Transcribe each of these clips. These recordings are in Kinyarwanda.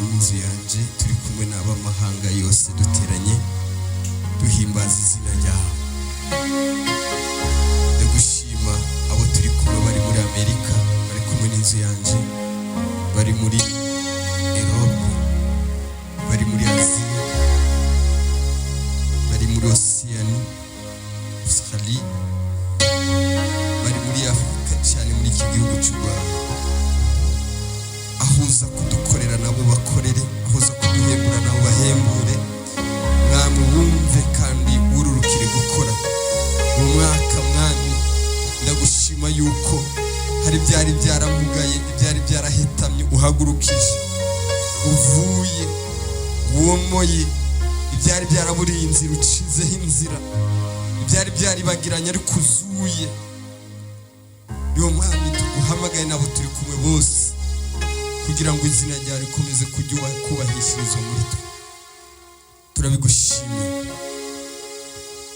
n'inzu yanjye turi kumwe n'abamahanga yose duteranye duhimbaza izina ryawe. Ndagushima abo turi kumwe bari muri Amerika, bari kumwe n'inzu yanjye, bari muri Europe, bari muri Aziya, bari muri Oceania, Australie, bari muri Afurika cyane muri iki gihugu cy'u Rwanda. Ahuza kudukorera nabo bakorere, ahuza kuduhembura nabo bahembure. Mwami wumve kandi ururukire gukora mu mwaka. Mwami ndagushima yuko hari byari byaramugaye, ibyari byarahetamye uhagurukije, uvuye womoye ibyari byaraburiye inzira, ucizeho inzira, ibyari byaribagiranye ariko uzuye. Niyo Mwami tuguhamagaye nabo turi kumwe bose, kugira ngo izina ryawe rikomeze kujya kubahishirizwa muri twe. Turabigushimiye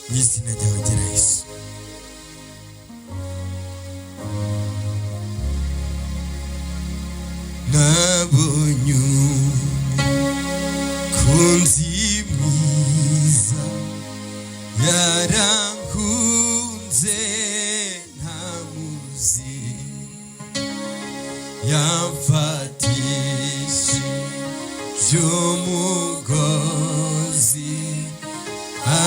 mu izina ryawe ryera Yesu. Nabonye umukunzi mwiza yarahunze ntamuzi, yamfatishije umugozi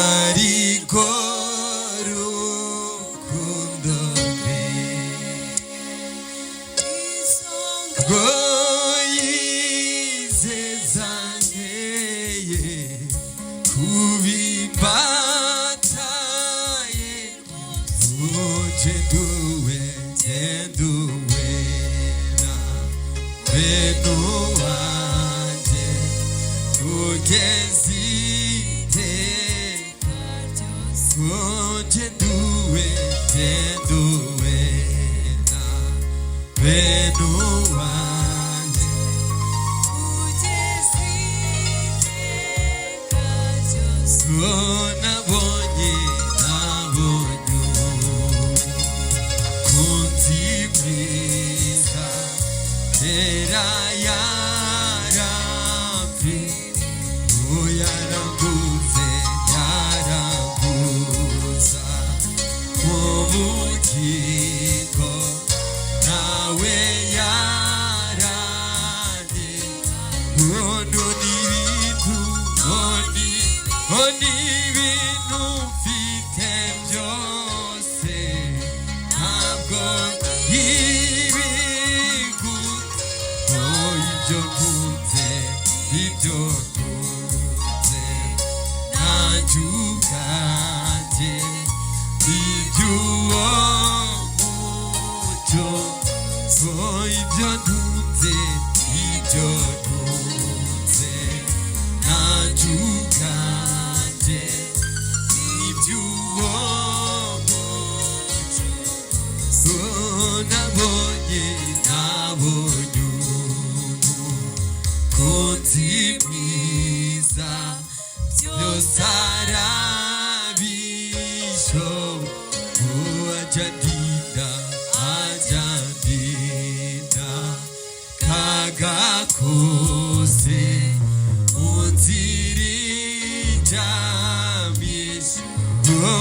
ariko rukundo rwe rwo yizezanye kubimbataye. Ugenduwe genduwe na beno wanjye ugeze iteka ryose. Ugenduwe genduwe na beno wanjye ugeze iteka ryose. Nabonye umukunzi mwiza kera yarampi, yaranguze yaranguza ubugingo, nawe yarandi none n'ibintu n'ibintu mfite byose ntabwo ibigu ibyo ntunze ibyo ntunze nanjye ubwanjye iby'uwo mucyo. Ibyo ntunze ibyo ntunze nanjye ubwanjye iby'uwo mucyo. Nabonye umukunzi mwiza byose arabishoboye, ajya ndinda kaga kose mu nzira ijyamisha no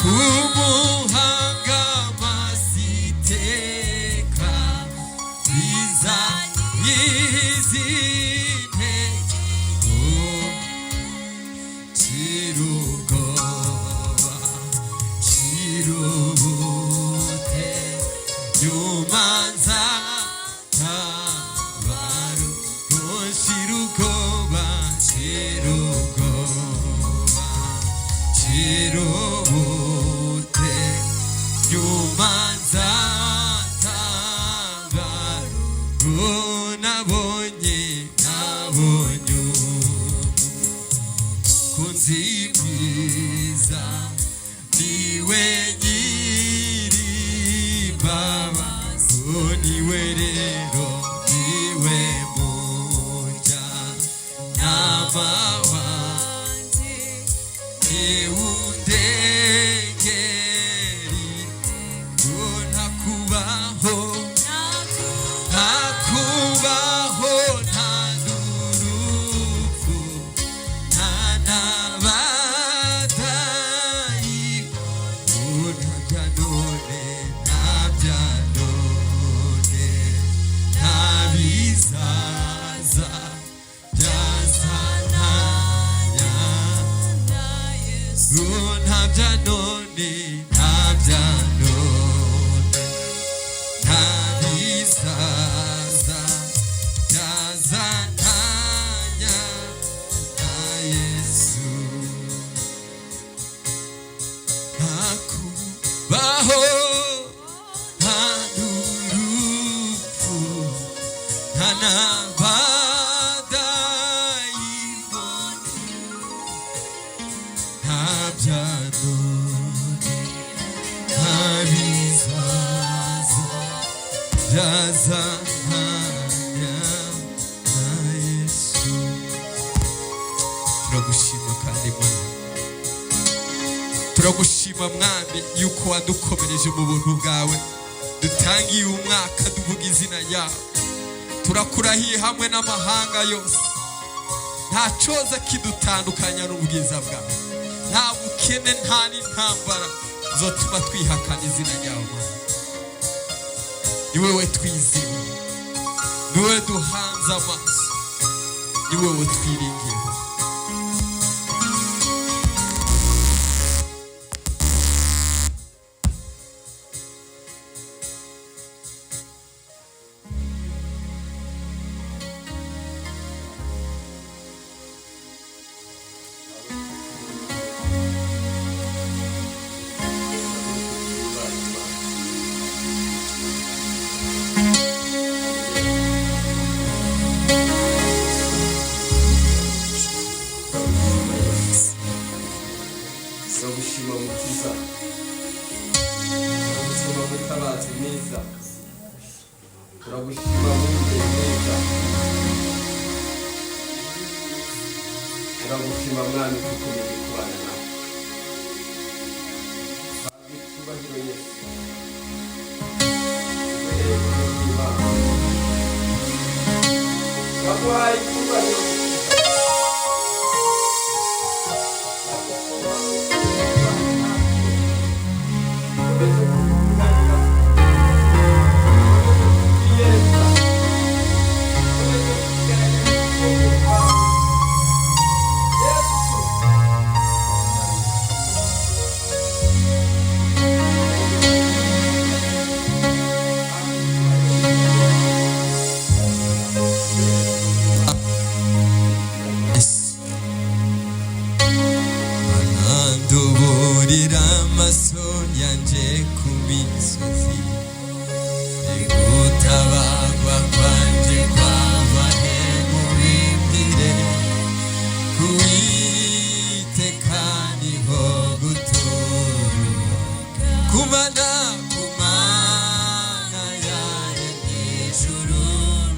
kumuhanga masiteka biza yizine chirugoba chirubute yumanza tabaru chirugoba chirugoba chirubute yumanza tabaru. Nabonye umukunzi mwiza niwe nyir'imbabazi, niwe rero niwe mujyanama wanjye, niwe undengeri ngo ntakubaho ntakubaho ni ntabya none ntabizaza byazantanya na Yesu ntakubaho nta n'urupfu nta n'abadayimoni nta bya none nta bizaza byazantanya na Yesu. Turagushima kandi Mana, turagushima Mwami yuko wadukomereje mu buntu bwawe, dutangiye umwaka tuvuga izina ryawe. Turakurahiye hamwe n'amahanga yose, nta coza kidutandukanya n'ubwiza bwawe, nta bukene nta n'intambara zotuma twihakana izina ryawe Mana. Ni wewe twizeye, ni wewe duhanze amaso, ni wewe twiringiye. Turagushima Mukiza, turagushima Mutabazi mwiza, turagushima Mwungeri mwiza, turagushima Mwami dukomeje kubana nawe. Habwa icyubahiro Yesu, turaguhaye icyubahiro. Nduburira amaso yanje ku misozi, gutabagwa kwanje kwabahe mubimbire, kuwiteka niho guturuka, kumana kumana yaremye ijuru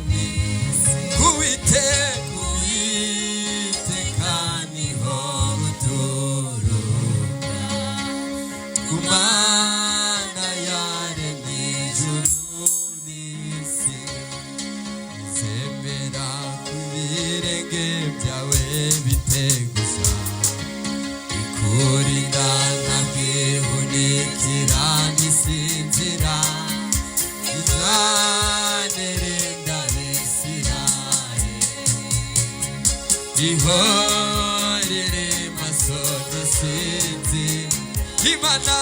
n'isi, kuwiteka niho guturuka, kumana yaremye ijuru n'isi. Nzemera ku birenge byawe biteguza, ikurira ntagihunikira ngisinzira, izanerinda Isirayeli, ihorere maso dusinzi, Imana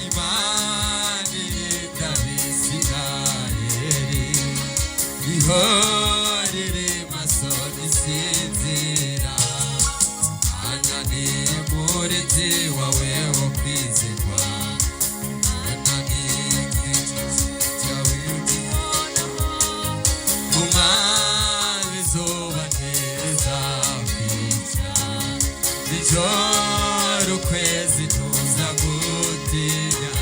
Imana irinda Isirayeli, ihorere maso dusinzira. Mana ni umurezi wawe wo kwizerwa, Mana ni igicucu cyawe ugihoraho, kumara izuba ntirizakwica, nijoro ukwezi ntuza gutinya,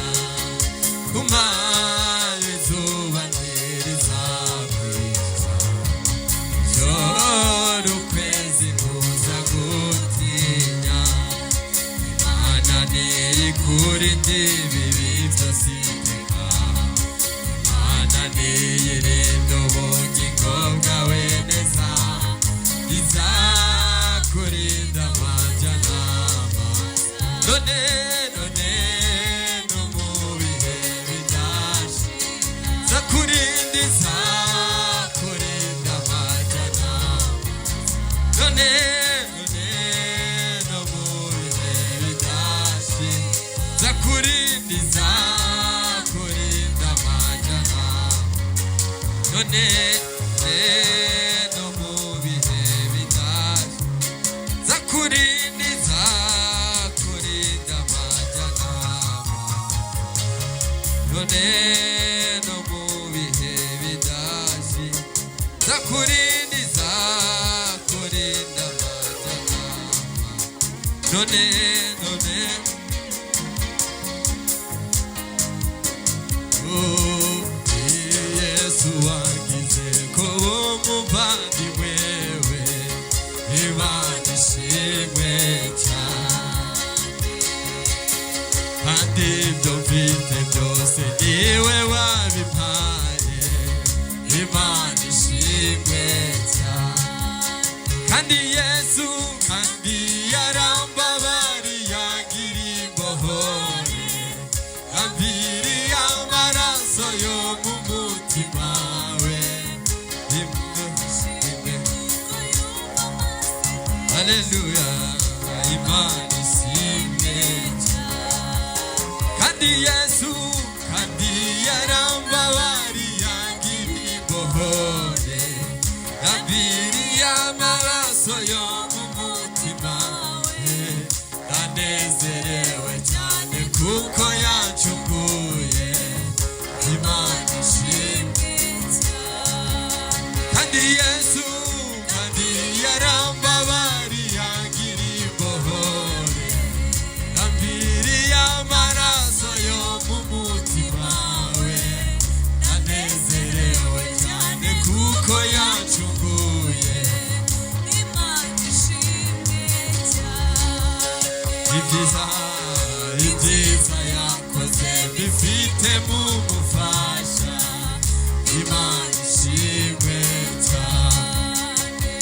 kumara izuba ntirizakwica, nijoro ukwezi ntuza gutinya. Imana niyikurinde ibibi byose iteka, Imana niyirinde ubugingo bwawe neza, izakurinda amajya n'amaza, none none no mu bihe bidashira, izakurinda izakurinda amajya n'amaza, none none no mu bihe bidashira, izakurinda none no mu bihe bidaje zakurinda amajyanama none no mu bihe bidaje zakurinda amajyanama none Yesu wangize ko umuvandimwe we Imana ishimwe cyane kandi ibyo mfite byose niwe wabimpaye Imana ishimwe cyane kandi Yesu kandi yarambabariye yangiriye imbohore yambiriye amaraso yo mu mutima we Haleluya Imana ishimwe kandi Yesu kandi yarambabariye yangiriye imbohore yambiriye amaraso yo mu mutima we ndanezerewe cyane kuko yancunguye Imana ishimwe kandi Yesu kandi yarambabariye yangiriye imbohore yambiriye amaraso yo mu mutima we ndanezerewe cyane kuko yancunguye Imana ishimwe ibyiza yakoze bifite mu mufasha Imana ishimwe cyane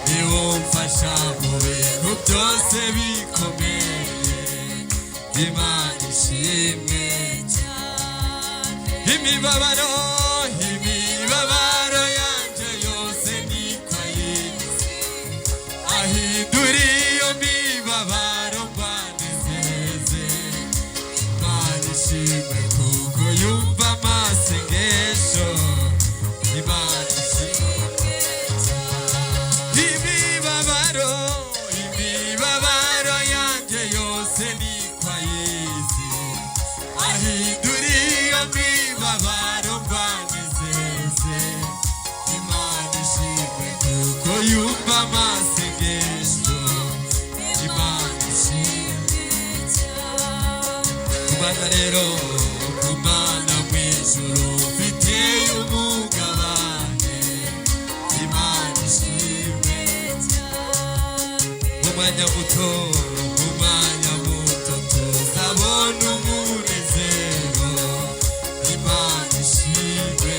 niwo mfasha mu bintu byose bikomeye Imana ishimwe cyane imibabaro yanje yose niko ayizi ahindura iyo mibabaro mbanezeze Imana ishimwe kuko yumva amasengesho Imana ishimwe imibabaro yanje yose niko ayizi ahindura iyo mibabaro mbanezeze Imana ishimwe kuko yumva amasengesho Imana ishimwe kubana rero kumana mw'ijuru mfiteye umugabane Imana ishimwe umwanya muto tuzabona umunezero Imana ishimwe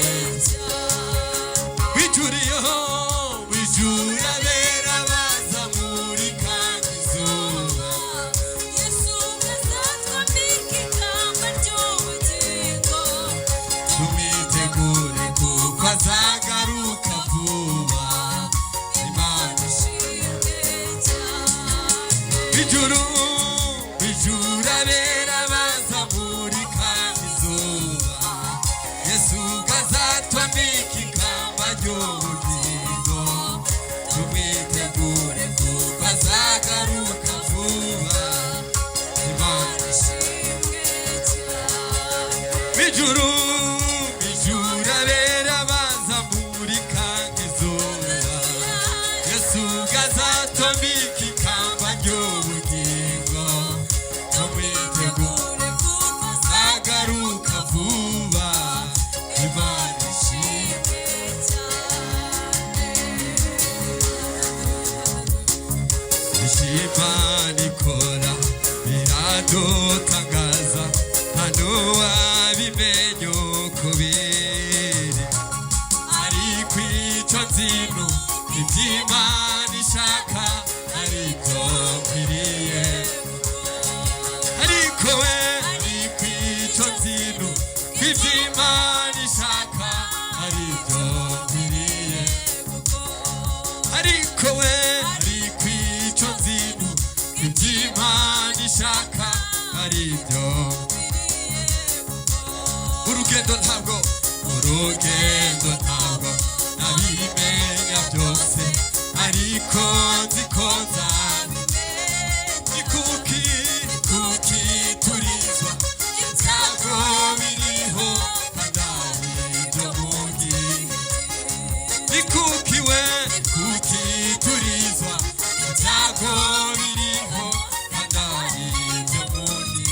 wijura bera baza muri kandi izuba Yesu azatwambika ikamba ry'ubugingo tumwitegure kuko azagaruka vuba Imana ishimwe cyane wijura bera baza muri kandi izuba Yesu azatwambika ikamba ry'ubugingo tumwitegure kuko azagaruka vuba Imana ishimwe cyane wijura bera baza muri kandi izuba Yesu azatwambika ikamba ry'ubugingo tumwitegure kuko azagaruka vuba Imana ishimwe Imana ikora biradutangaza hano wabimenye uko biri ariko icyo nzino iby'Imana ishaka ariko nkwiriye ariko we ariko icyo nzino iby'Imana ishaka aribyo nkwiriye ariko we ariko icyo nzino iby'Imana ishaka aribyo urugendo ntabwo rugendo ntabwo nabimenya byose ariko nziko nzabimenya kuki turizwa ibyago biriho kandi ibyo bundi ni kuki we kuki turizwa ibyago biriho kandi ibyo bundi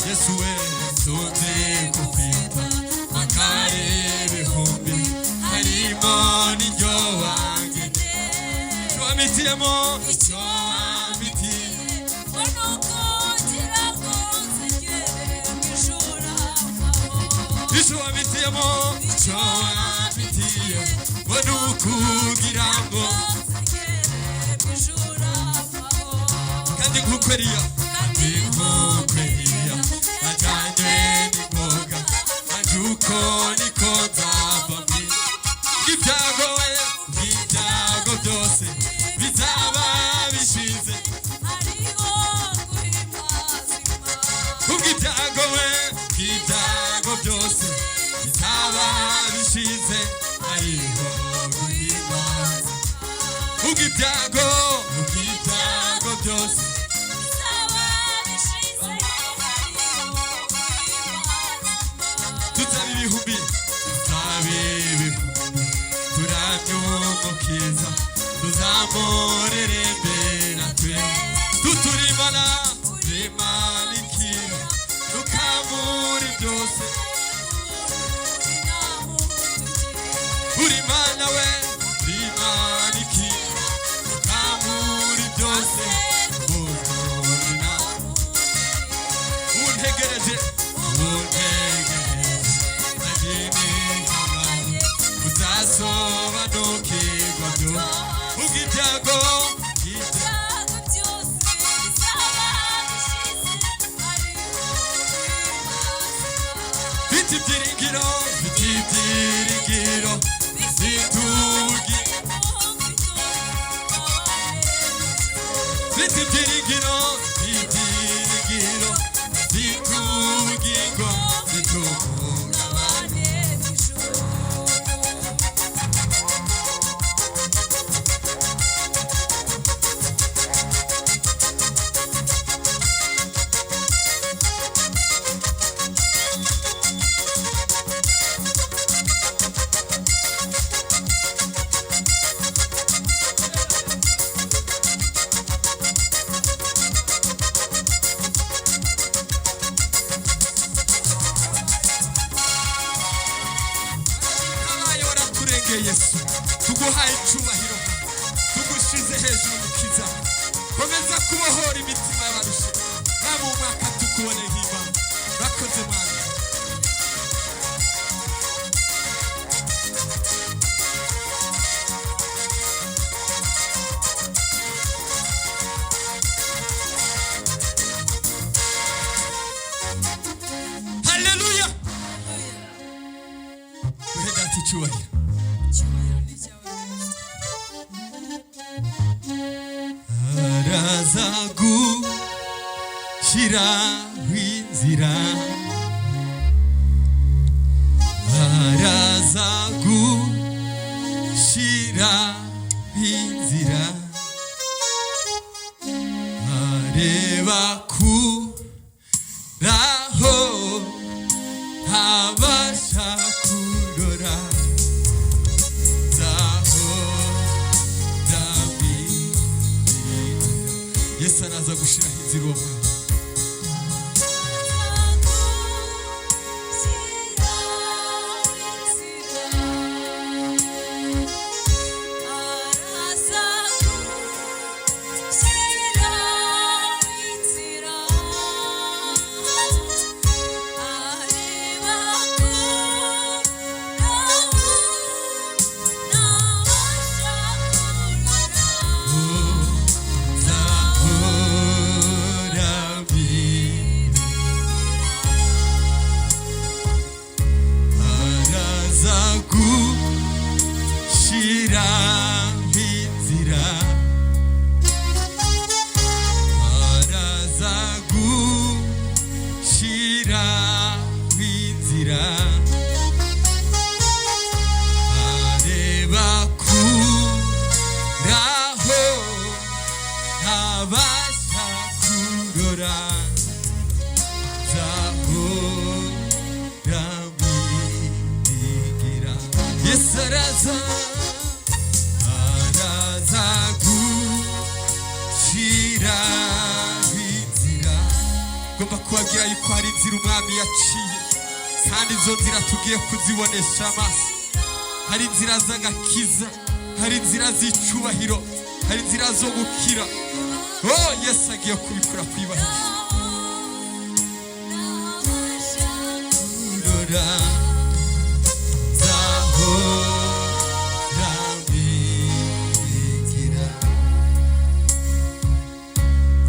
Yesu we sote kufita makare bihumbi harimo n'iryo wanjye wamitiyemo icyo wamitiye icyo wamitiyemo icyo wamitiye ngo ni ukugira ngo kandi nk'uko Eliya najyanye n'imboga nanjye uko niko nzava ibyago we ibyago byose bizaba bishize ubw'ibyago we ibyago byose bizaba bishize hariho guhimbaza ubw'ibyago byose ibihumbi turamye umukiza tuzamurerembera twe tuturimana rimanikira tukamuri byose uri mana we rimanikira tukamuri byose untegereje uzasobanukirwa byo ubw'ibyago byose bizaba bishize bifite ibyiringiro zitugi bifite ibyiringiro zitugingo zitugunga Yesu tuguhaye icyubahiro tugushize hejuru mukiza komeza kubohora imitima y'abarushe nabo umwaka tukubone himba bakoze mwana haleluya tuhedati icyubahiro arazagushiraho inzira arazagushiraho inzira areba kuraho ntabasha kurora Yesu araza gushiraho inzira uwo mwana arazagushiraho inzira araza gucira inzira. Ngomba kubabwira yuko hari inzira umwami yaciye, kandi izo nzira tugiye kuzibonesha amaso. Hari inzira z'agakiza, hari inzira z'icubahiro, hari inzira zo gukira. Oh, Yesu agiye kubikora kwibahiriza. Kurora zahora mbigira,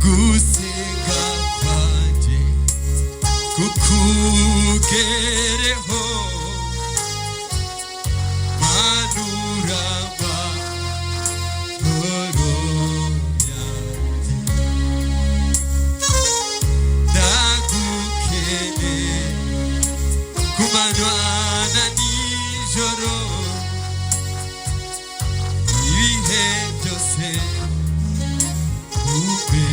gusenga kwanje kukugereho, manura amahoro yanjye. Ndagukeneye ku manywa na nijoro, ibihe byose ube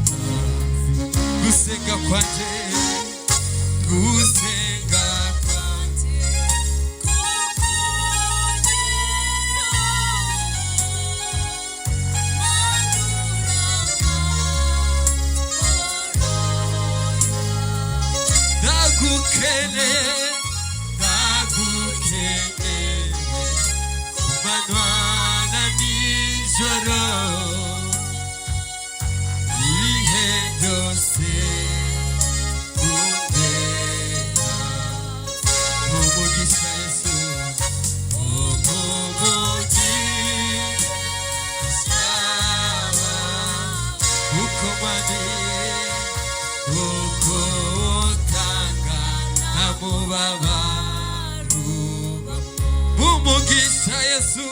hafi. Gusenga kwanje, gusenga kwanje ndagukeneye, ndagukeneye ku manywa na nijoro, ibihe byose ube hafi. Umugisha Yesu, umugisha wawe ukomeye, uko utanga nta mubabaro ubamo. Umugisha Yesu,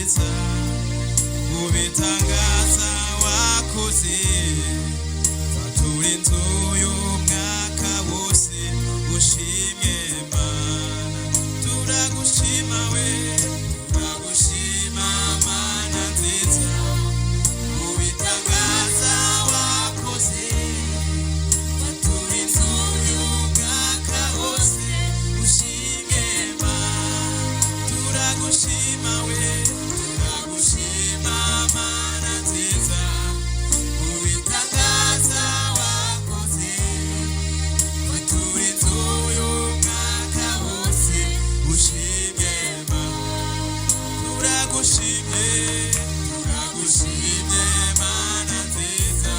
nziza ubitangaza wakoze watura inzu y'umwaka wose ushimye Mana turagushima we turagushima Mana nziza ubitangaza wakoze watura inzu y'umwaka wose ushimye Mana turagushima we turagushima Mana nziza ubitangaza wakoze watura inzu y'umwaka wose ushimye Mana turagushimye turagushimye Mana nziza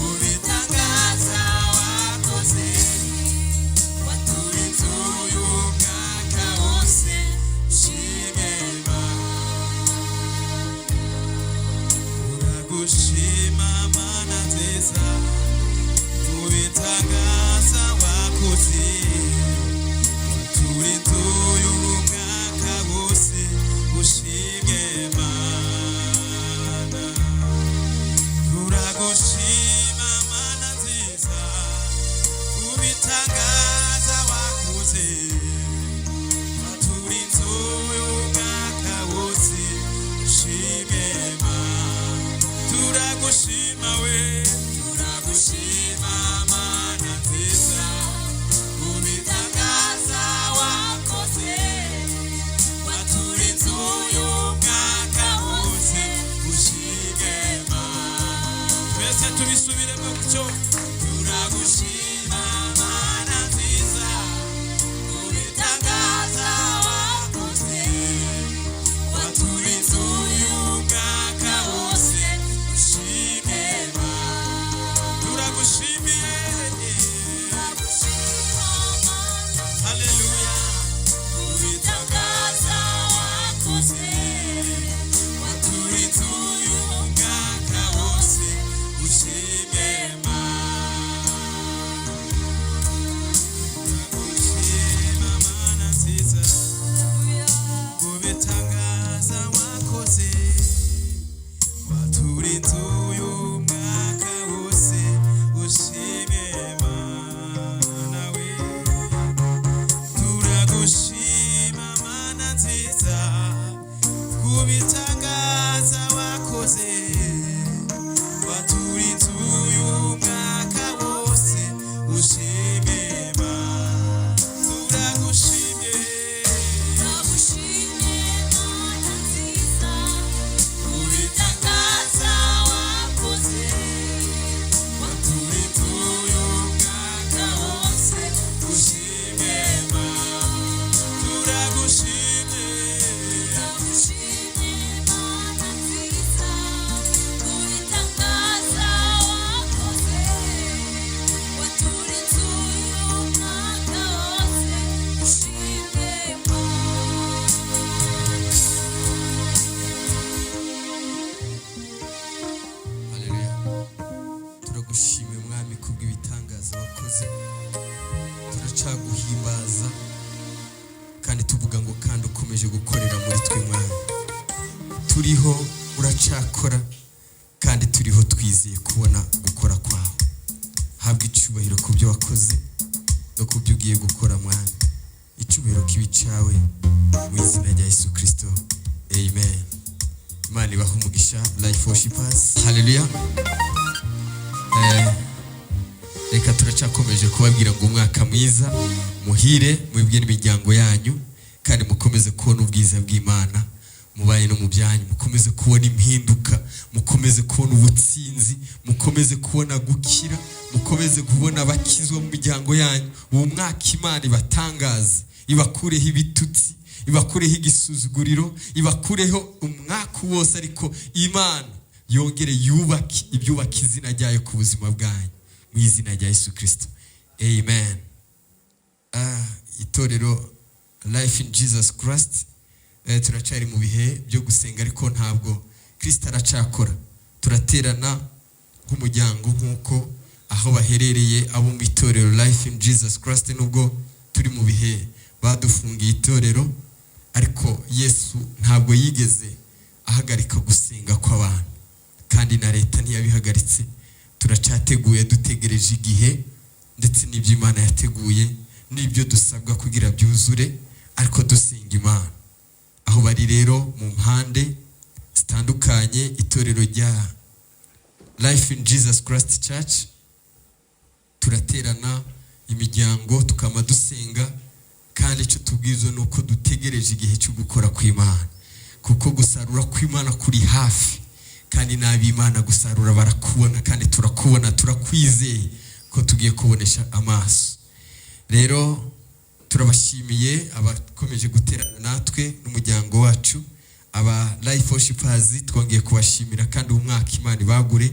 ubitangaza wakoze watura inzu y'umwaka wose ushimye turagushima Mana nziza ubitangaza wakoze watura inzu y'umwaka wose ushimye Mana turagushima Mana nziza ubitangaza wakoze watura inzu y'umwaka wose ushimye Mana turagushima we turagushima Mana nziza ubitangaza wakoze watura inzu y'umwaka wose ushimye Mana twese tubisubiremo gutyo turagushima Mana nziza ubitangaza wakoze watura inzu y'umwaka wose ushimye Mana turagushimiye haleluya ubitangaza wakoze watura inzu y'umwaka wose ushimye Mana turagushima Mana nziza ubitangaza wakoze watura inzu y'umwaka wose ushimye Mana we turagushima Mana nziza ubitangaza wakoze watura inzu y'umwaka wose ushimye Mana turagushimye Turagushimye Mana nziza ubitangaza wakoze watura inzu y'umwaka wose ushimye Mana turagushimye turagushimye Mana nziza ubitangaza wakoze watura inzu y'umwaka wose ushimye haleluya turagushimiye mwami kubw'ibitangaza wakoze turacaguhimbaza kandi tuvuga ngo kandi ukomeje gukorera muri twe mwami turiho uracakora kandi turiho twizeye kubona gukora kwawe habwa icyubahiro ku byo wakoze no ku byo ugiye gukora mwami icyubahiro kibi cyawe mu izina rya Yesu Kristo amen Imana ibahe umugisha life worshipers haleluya reka turacakomeje kubabwira ngo umwaka mwiza muhire mwebwe n'imiryango yanyu kandi mukomeze kubona ubwiza bw'Imana mubaye no mu byanyu mukomeze kubona impinduka mukomeze kubona ubutsinzi mukomeze kubona gukira mukomeze kubona abakizwa mu miryango yanyu uwo mwaka Imana ibatangaze ibakureho ibitutsi ibakureho igisuzuguriro ibakureho umwaka wose ariko Imana yongere yubake ibyubaka izina ryayo ku buzima bwanyu mu izina rya Yesu Kristo amen itorero Life in Jesus Christ turacari mu bihe byo gusenga ariko ntabwo Kristo aracakora turaterana nk'umuryango nk'uko aho baherereye abo mu itorero Life in Jesus Christ nubwo turi mu bihe badufungiye itorero ariko Yesu ntabwo yigeze ahagarika gusenga kw'abantu, kandi na leta ntiyabihagaritse. Turacateguye dutegereje igihe ndetse n'ibyo Imana yateguye n'ibyo dusabwa kugira byuzure, ariko dusenga Imana. Aho bari rero mu mpande zitandukanye, itorero rya Life in Jesus Christ Church turaterana imiryango tukama dusenga, kandi icyo tubwizo ni uko dutegereje igihe cyo gukora kw'Imana, kuko gusarura kw'Imana kuri hafi, kandi n'ab'Imana gusarura barakubona, kandi turakubona, turakwizeye ko tugiye kubonesha amaso. Rero turabashimiye abakomeje guterana natwe n'umuryango wacu, aba Life Worshipers twongeye kubashimira, kandi umwaka Imana ibagure,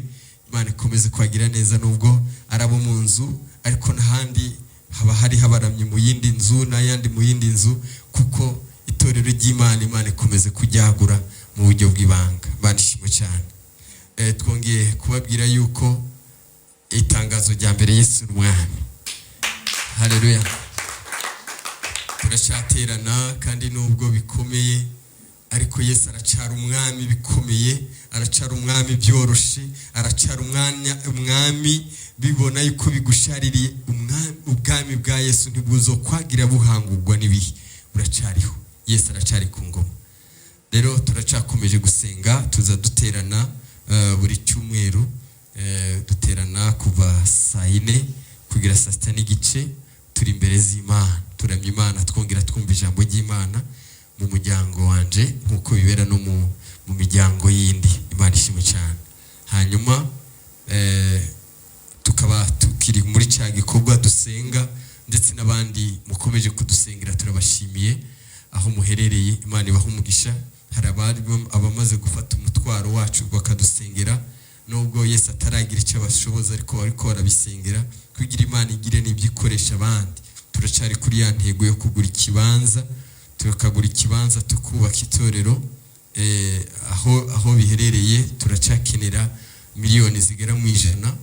Imana ikomeze kwagira neza, nubwo arabo mu nzu ariko n'ahandi haba hari habaramye mu yindi nzu n'ayandi mu yindi nzu, kuko itorero ry'Imana Imana ikomeze kujyagura mu buryo bw'ibanga. Banishimwe cyane. Twongeye kubabwira yuko itangazo rya mbere Yesu n'umwami. Haleluya. Turashaterana kandi nubwo bikomeye, ariko Yesu aracara umwami bikomeye, aracara umwami byoroshe, aracara umwami bibona yuko bigushaririye. Ubwami bwa Yesu ntibuzokwagira buhangurwa n'ibihe, buracariho. Yesu aracari ku ngoma. Rero turacakomeje gusenga, tuza duterana buri cyumweru, duterana kuva saa 4 kugira saa 6 n'igice, turi imbere z'Imana, turamya Imana, twongera twumva ijambo ry'Imana mu muryango wanje nkuko bibera no mu miryango yindi. Imana ishimwe cyane. Hanyuma tukaba tukiri muri cya gikorwa dusenga, ndetse n'abandi mukomeje kudusengera turabashimiye aho muherereye. Imana ibaha umugisha. Hari abamaze gufata umutwaro wacu bakadusengera, nubwo Yesu ataragira icyo bashoboza, ariko barabisengera kugira Imana igire n'ibyo ikoresha abandi. Turacari kuri ya ntego yo kugura ikibanza, tukagura ikibanza tukubaka itorero. Aho biherereye turacakenera miliyoni zigera mu 100,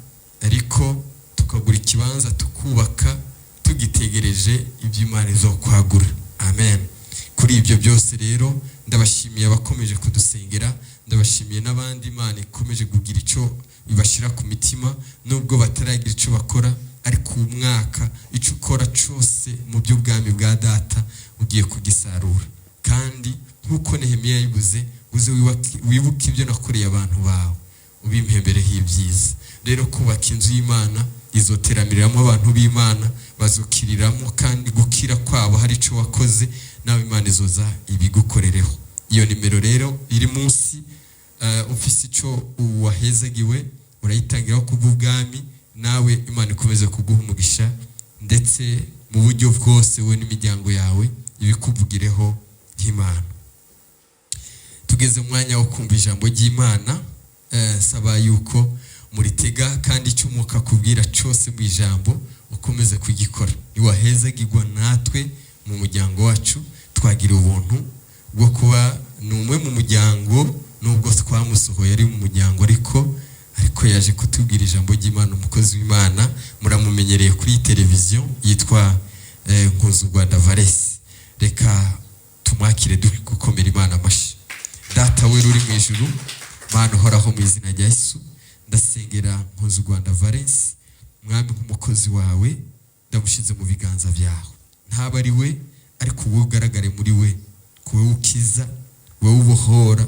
ariko tukagura ikibanza tukubaka tugitegereje ibyo Imana izokwagura. Amen. Kuri ibyo byose rero ndabashimiye abakomeje kudusengera, ndabashimiye n'abandi Imana ikomeje kugira icyo ibashira ku mitima, nubwo bataragira icyo bakora, ariko umwaka icyo ukora cyose mu by'ubwami bwa data ugiye kugisarura. Kandi nkuko Nehemiya yibuze, uze wibuke ibyo nakoreye abantu bawe, ubimpembereho ibyiza. Rero kubaka inzu y'Imana izoteramiriramo abantu b'Imana, bazukiriramo, kandi gukira kwabo hari icyo wakoze, nawe Imana izoza ibigukorereho. Iyo nimero rero iri munsi, ufise icyo wahezagiwe urayitangiraho kubw'ubwami, nawe Imana ikomeze kuguha umugisha, ndetse mu buryo bwose we n'imiryango yawe ibikuvugireho nk'Imana. Tugeze umwanya wo kumva ijambo ry'Imana. Saba yuko muritega, kandi icyo Umwuka akubwira cyose mu ijambo ukomeze kugikora. Niwahezagirwa natwe mu muryango wacu, twagira ubuntu bwo kuba numwe mu muryango, nubwo twamusohoye ari mu muryango, ariko yaje kutubwira ijambo ry'Imana. Umukozi w'Imana muramumenyereye kuri televiziyo, yitwa Nkuzu Rwanda Valesi. Reka tumwakire dukomera Imana amashi. Data we uri mu ijuru, Mana uhoraho, mu izina rya Yesu ndasengera Nkuzu Rwanda Valesi, mwami nk'umukozi wawe ndamushize mu biganza byawe. Ntaba ari we, ariko wowe ugaragare muri we, wowe ukiza, wowe ubohora,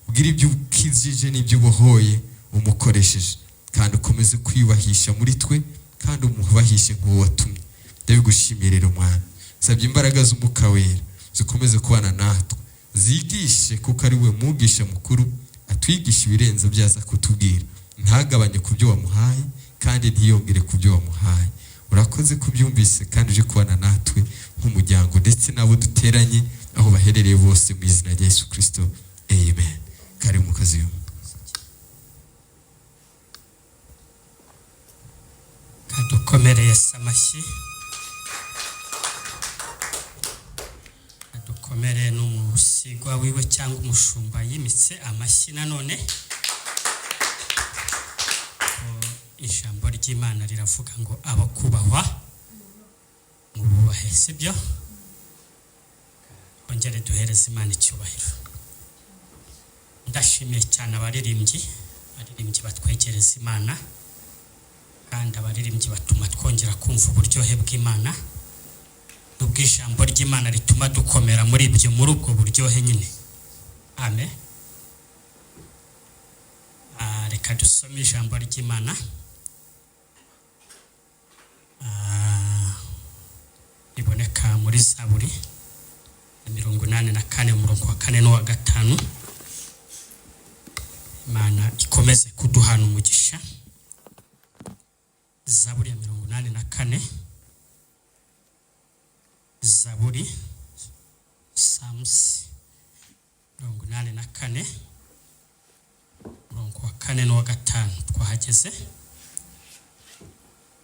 ugira ibyo ukizije n'ibyo ubohoye umukoresheje, kandi ukomeze kwiyubahisha muri twe, kandi umubahishe nk'uwo watumye. Ndabigushimiye rero Mwana, nsabye imbaraga z'Umwuka Wera zikomeze kubana natwe, zigishe, kuko ari we mwigisha mukuru, atwigisha ibirenze byaza kutubwira. Ntagabanye ku byo wamuhaye, kandi ntiyongere ku byo wamuhaye. Urakoze kubyumvise, kandi uje kubana natwe nk'umuryango, ndetse n'abo duteranye aho baherereye bose, mu izina rya Yesu Kristo. Amen. Kari mukozi w'Imana. Kadukomereye amashyi, kadukomereye n'umusigwa wiwe cyangwa umushumba yimitse amashyi. Nanone ijambo ry'Imana riravuga ngo abakubahwa mububahe, sibyo? Ongere duhereze Imana icyubahiro. dushimiye cyane abaririmbyi batwegereza imana kandi abaririmbyi batuma twongera kumva uburyohe bw'imana n'ubw'ijambo ry'imana rituma dukomera muri ubwo buryohe nyine. Amen. Reka dusome ijambo ry'imana. Iboneka muri Zaburi 84 umurongo wa 4 n'uwa 5. Imana ikomeze kuduhana umugisha. Zaburi ya 84. Zaburi Psalms 84 umurongo wa 4 n'uwa 5.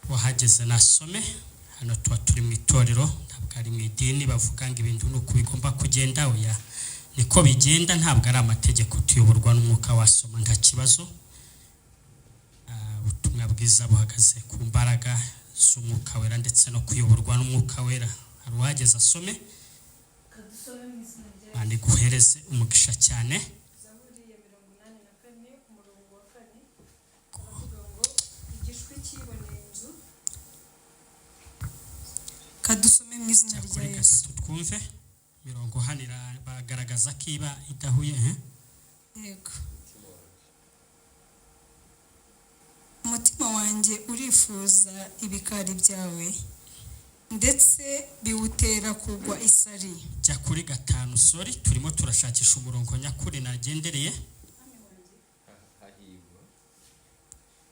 Twahageze nasome. Hano tuba turi mu itorero, ntabwo ari mu idini bavuga ngo ibintu nuko bigomba kugenda. Oya, niko bigenda, ntabwo ari amategeko, tuyoborwa n'umwuka wasoma nta kibazo. Ubutumwa bwiza buhagaze ku mbaraga z'umwuka wera ndetse no kuyoborwa n'umwuka wera. Hari uwageze asome, kandi guhereze umugisha cyane. Zaburi ya 84 umurongo wa 4 aravuga ngo igishwi kiboneye inzu. Kadusome mu izina rya Yesu. Twumve mirongo hanira bagaragaza ko iba idahuye. Yego. Umutima wanjye urifuza ibikari byawe ndetse biwutera kugwa isari. Jya kuri 5. Sorry, turimo turashakisha umurongo nyakuri nagendereye.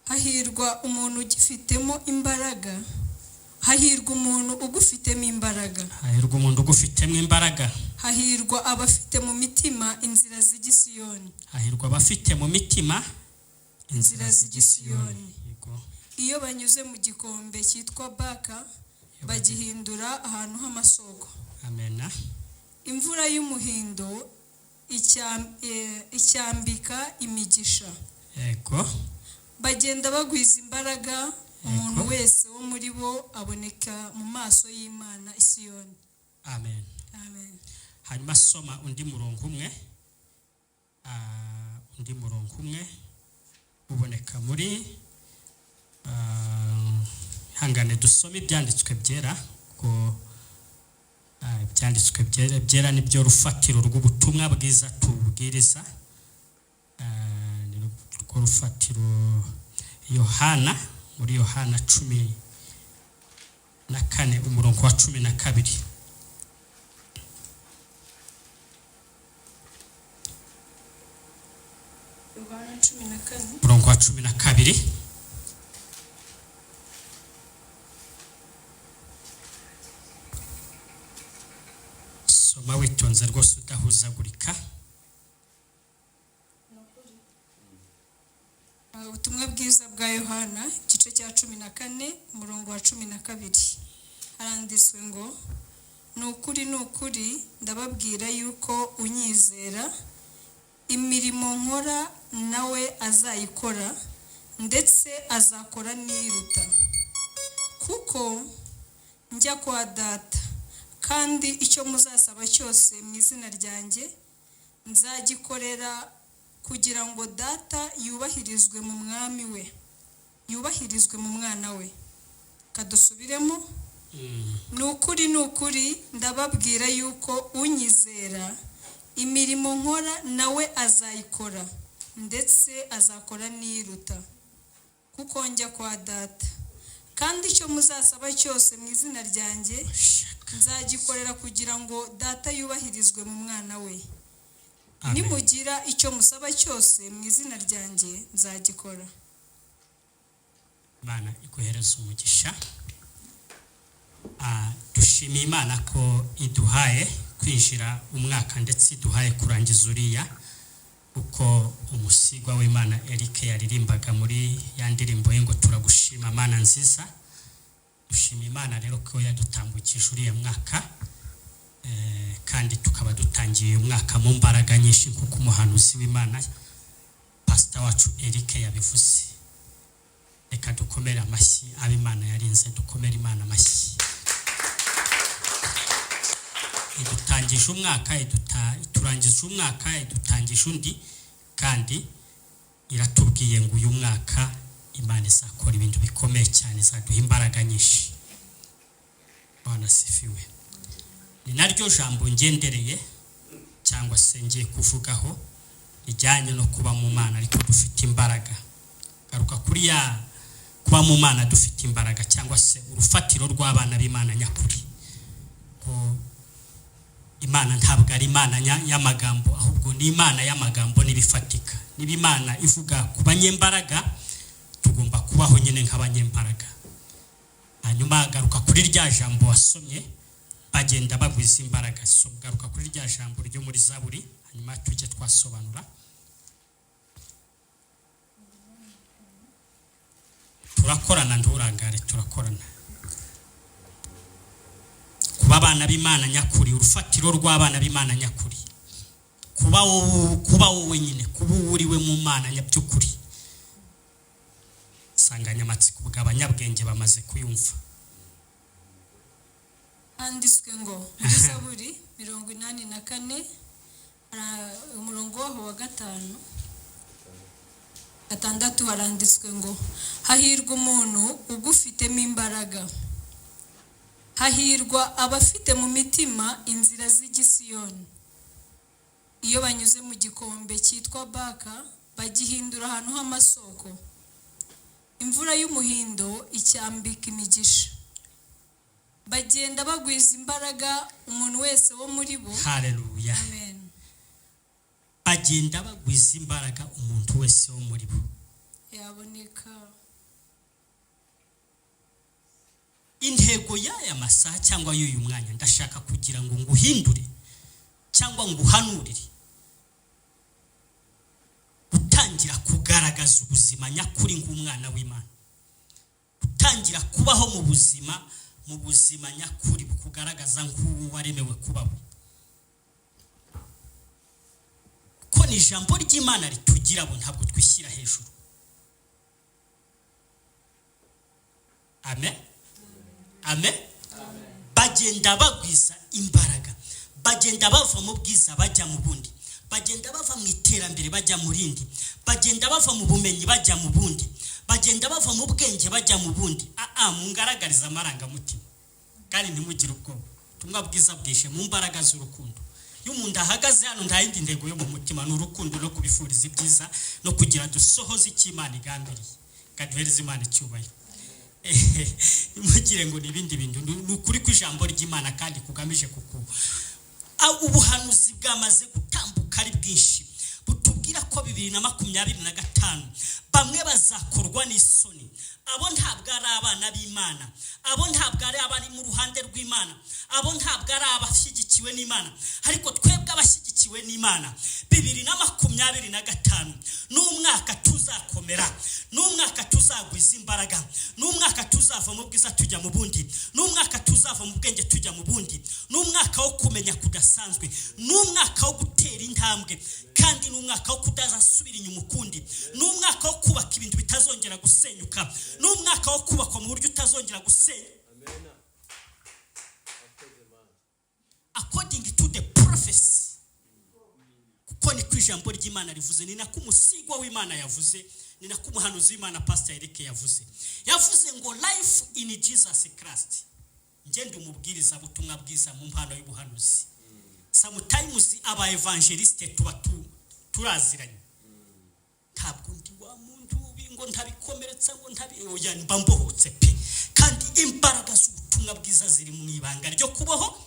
Hahirwa umuntu ugifitemo imbaraga. Hahirwa umuntu ugufitemo imbaraga. Hahirwa umuntu ugufitemo imbaraga. Hahirwa abafite mu mitima inzira z'Igisiyoni. Hahirwa abafite mu mitima inzira z'Igisiyoni. Yego. Iyo banyuze mu gikombe cyitwa Baka bagihindura ahantu h'amasoko. Amen. Imvura y'umuhindo icyambika imigisha. Yego. Bagenda bagwiza imbaraga. Umuntu wese wo muri bo aboneka mu maso y'Imana Isiyoni. Amen. Amen. Hanyuma soma undi murongo umwe uboneka muri hangane dusome ibyanditswe byera ko ibyanditswe byera nibyo rufatiro rw'ubutumwa bwiza tubwiriza. Ni rwo rufatiro. Yohana, muri Yohana 14 umurongo wa 12. Yohana 14 umurongo wa 12. Soma witonze rwose udahuzagurika. Ubutumwa bwiza bwa Yohana igice cya 14 umurongo wa 12. Haranditswe ngo nukuri ndababwira yuko unyizera imirimo nkora nawe azayikora ndetse azakora niruta, kuko njya kwa Data, kandi icyo muzasaba cyose mu izina ryanjye nzagikorera kugira ngo Data yubahirizwe mu mwami we, yubahirizwe mu mwana we. Kadusubiremo. Nukuri ndababwira yuko unyizera imirimo nkora nawe azayikora ndetse azakora niruta, kuko njya kwa Data, kandi icyo muzasaba cyose mu izina ryanjye nzagikorera kugira ngo Data yubahirizwe mu mwana we. Nimugira icyo musaba cyose mu izina ryanjye nzagikora. Imana iguhereza umugisha. Dushimiye Imana ko iduhaye kwinjira umwaka ndetse iduhaye kurangiza uriya, uko umusigwa w'Imana Eric yaririmbaga muri ya ndirimbo ye ngo turagushima Mana nziza. Dushimiye Imana rero ko yadutambukije uriya mwaka, kandi tukaba dutangiye umwaka mu mbaraga nyinshi kuko umuhanuzi w'Imana Pastor wacu Eric yabivuze. Reka dukomere amashyi ab'Imana yarinze, dukomere Imana amashyi. Idutangije umwaka, turangije umwaka, idutangije undi, kandi iratubwiye ngo uyu mwaka Imana izakora ibintu bikomeye cyane, izaduha imbaraga nyinshi. Bwana sifiwe. Ni naryo jambo ngendereye cyangwa se ngiye kuvugaho ijyanye no kuba mu Mana ariko dufite imbaraga. Garuka kuri ya kuba mu Mana dufite imbaraga cyangwa se urufatiro rw'abana b'Imana nyakuri. Ko Imana ntabwo ari Imana y'amagambo, ahubwo ni Imana y'amagambo n'ibifatika. Niba Imana ivuga ku banyembaraga, tugomba kubaho nyine nk'abanyembaraga. Hanyuma garuka kuri rya jambo wasomye, bagenda bagwiza imbaraga. So garuka kuri rya jambo ryo muri Zaburi, hanyuma tujye twasobanura. Turakorana nturangare, turakorana. Kuba abana b'Imana nyakuri, urufatiro rw'abana b'Imana nyakuri. Kuba wowe nyine, kuba uriwe mu Mana nyabyukuri. Sanganyamatsiko bw'abanyabwenge bamaze kuyumva. handitswe ngo muri Zaburi 84 umurongo waho wa 5 gatandatu haranditswe ngo hahirwa umuntu ugufitemo imbaraga, hahirwa abafite mu mitima inzira z'igisiyoni. Iyo banyuze mu gikombe cyitwa Baka, bagihindura ahantu h'amasoko. Imvura y'umuhindo icyambika imigisha. Bagenda bagwiza imbaraga umuntu wese wo muri bo. Haleluya. Amen. Bagenda bagwiza imbaraga umuntu wese wo muri bo. Yaboneka. Intego y'aya masaha cyangwa y'uyu mwanya ndashaka kugira ngo nguhindure cyangwa nguhanurire gutangira kugaragaza ubuzima nyakuri nk'umwana w'Imana, gutangira kubaho mu buzima nyakuri bukugaragaza nk'uwo waremewe kubaho. Ko ni ijambo ry'Imana ritugira bo, ntabwo twishyira hejuru. Amen. Amen. Bagenda bagwiza imbaraga, bagenda bava mu bwiza bajya mu bundi, bagenda bava mu iterambere bajya mu rindi, bagenda bava mu bumenyi bajya mu bundi, bagenda bava mu bwenge bajya mu bundi. Mungaragariza amarangamutima kandi ntimugire ubwoba. Tumwa bwiza bwishe mu mbaraga z'urukundo. Iyo umuntu ahagaze hano nta yindi ntego yo mu mutima, ni urukundo no kubifuriza ibyiza no kugira dusohoze icyo Imana igambiriye. Kaduhereze Imana icyubahiro. Nimugire ngo nibindi bintu, ni ukuri kw'ijambo ry'Imana kandi kugamije ubuhanuzi bwamaze gutambuka ari bwinshi butubwira ko 2025 bamwe bazakorwa n'isoni. Abo ntabwo ari abana b'Imana, abo ntabwo ari abari mu ruhande rw'Imana, abo ntabwo ari abashyigikiwe n'Imana, ariko twebwe abashyigikiwe n'Imana 2025 n'umwaka tuzakomera, n'umwaka tuzagwiza imbaraga, n'umwaka tuzava mu bwiza tujya mu bundi, n'umwaka tuzava mu bwenge tujya mu bundi, n'umwaka wo kumenya kudasanzwe, n'umwaka wo gutera intambwe, kandi n'umwaka wo kudazasubira inyuma ukundi, n'umwaka wo kubaka ibintu bitazongera gusenyuka, n'umwaka wo kubakwa mu buryo utazongera gusenya. According to the prophecy, kuko ni kwijambo ry'Imana rivuze, ni nako umusigwa w'Imana yavuze, ni nako umuhanuzi w'Imana Pastor Eric yavuze ngo life in Jesus Christ. Ngende umubwiriza butumwa bwiza mu mpano y'ubuhanuzi. Sometimes aba evangeliste tuba turaziranye. Ntabwo ndi wa muntu ngo ntabikomeretsa ngo oya mbambohotse pe, kandi imbaraga z'ubutumwa bwiza ziri mu ibanga ryo kubaho,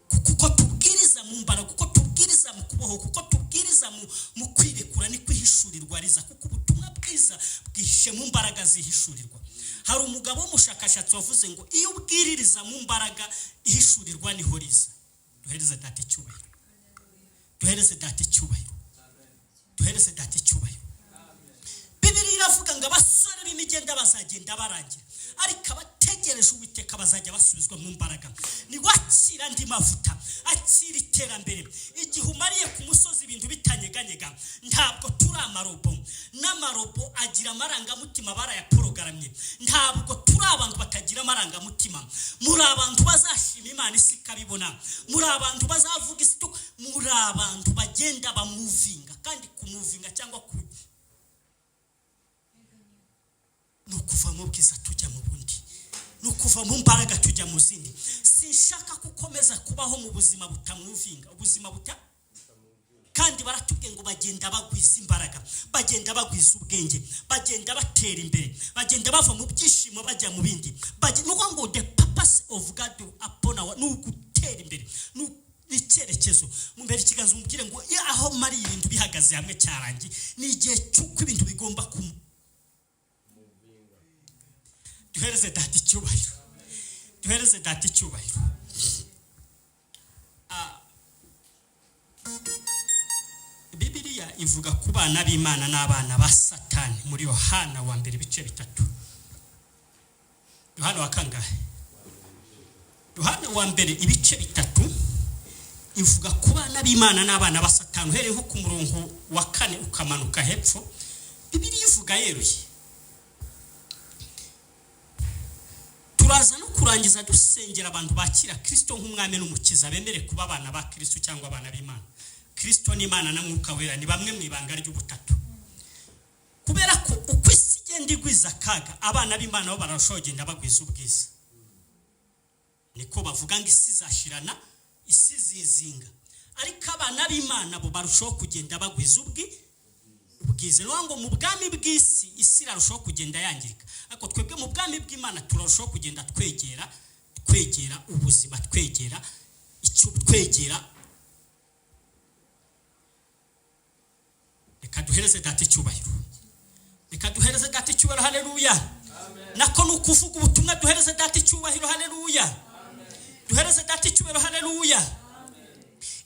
kuko tubwiriza mu mbaraga, kuko tubwiriza mu kubaho, kuko tubwiriza mu kwirekura ni kwihishurirwa riza, kuko ubutumwa bwiza bwishe mu mbaraga zihishurirwa. Hari umugabo w'umushakashatsi wavuze ngo iyo ubwiririza mu mbaraga ihishurirwa niho riza. Duhereze data icyubahiro, duhereze data icyubahiro, duhereze data icyubahiro. Bibiliya iravuga ngo abasore b'imigenda bazagenda barangira, ariko abategereje Uwiteka bazajya basubizwa mu mbaraga. Ni wakira andi mavuta, akira iterambere. Igihe umariye ku musozi ibintu bitanyeganyega, ntabwo turi amarobo, n'amarobo agira amarangamutima barayaporogaramye. Ntabwo turi abantu batagira amarangamutima, muri abantu bazashima Imana isi ikabibona, muri abantu bazavuga isi, muri abantu bagenda bamuvinga kandi kumuvinga cyangwa ni ukuva mu bwiza tujya mu bundi, ni ukuva mu mbaraga tujya mu zindi. Sinshaka gukomeza kubaho mu buzima butamuvinga, ubuzima kandi baratubwiye ngo bagenda bagwiza imbaraga, bagenda bagwiza ubwenge, bagenda batera imbere, bagenda bava mu byishimo bajya mu bindi. Nuko ngo the purpose of God upon our, ni ugutera imbere, ni icyerekezo. Mu mbere ikiganza umubwire ngo aho mari ibintu bihagaze hamwe cyarangiye, ni igihe cy'uko ibintu bigomba duhereze data icyubahiro, duhereze data icyubahiro. Bibiliya ivuga ku bana b'Imana n'abana ba Satani muri Yohana wa mbere ibice 3. Yohana wa kangahe? Yohana wa mbere ibice 3 ivuga ku bana b'Imana n'abana ba Satani. Uhereye nko ku murongo wa 4 ukamanuka hepfo, Bibiliya ivuga yeruye. Turaza no kurangiza dusengera abantu bakira Kristo nk'umwami n'umukiza, bemere kuba abana ba Kristo cyangwa abana b'Imana. Kristo ni Imana na Mwuka Wera ni bamwe mu ibanga ry'ubutatu. Kubera ko uko isi igenda igwiza akaga, abana b'Imana bo barashobora kugenda bagwiza ubwiza. Niko bavuga ngo isi zashirana, isi zizinga, ariko abana b'Imana bo barushaho kugenda bagwiza ubwiza. Niyo ngo mu bwami bw'isi isi irarushaho kugenda yangirika, ariko twebwe mu bwami bw'Imana turarushaho kugenda twegera ubuzima, twegera Reka duhereze data icyubahiro, reka duhereze data icyubahiro. Haleluya. Nako ni ukuvuga ubutumwa, duhereze data icyubahiro. Haleluya. Duhereze data icyubahiro. Haleluya.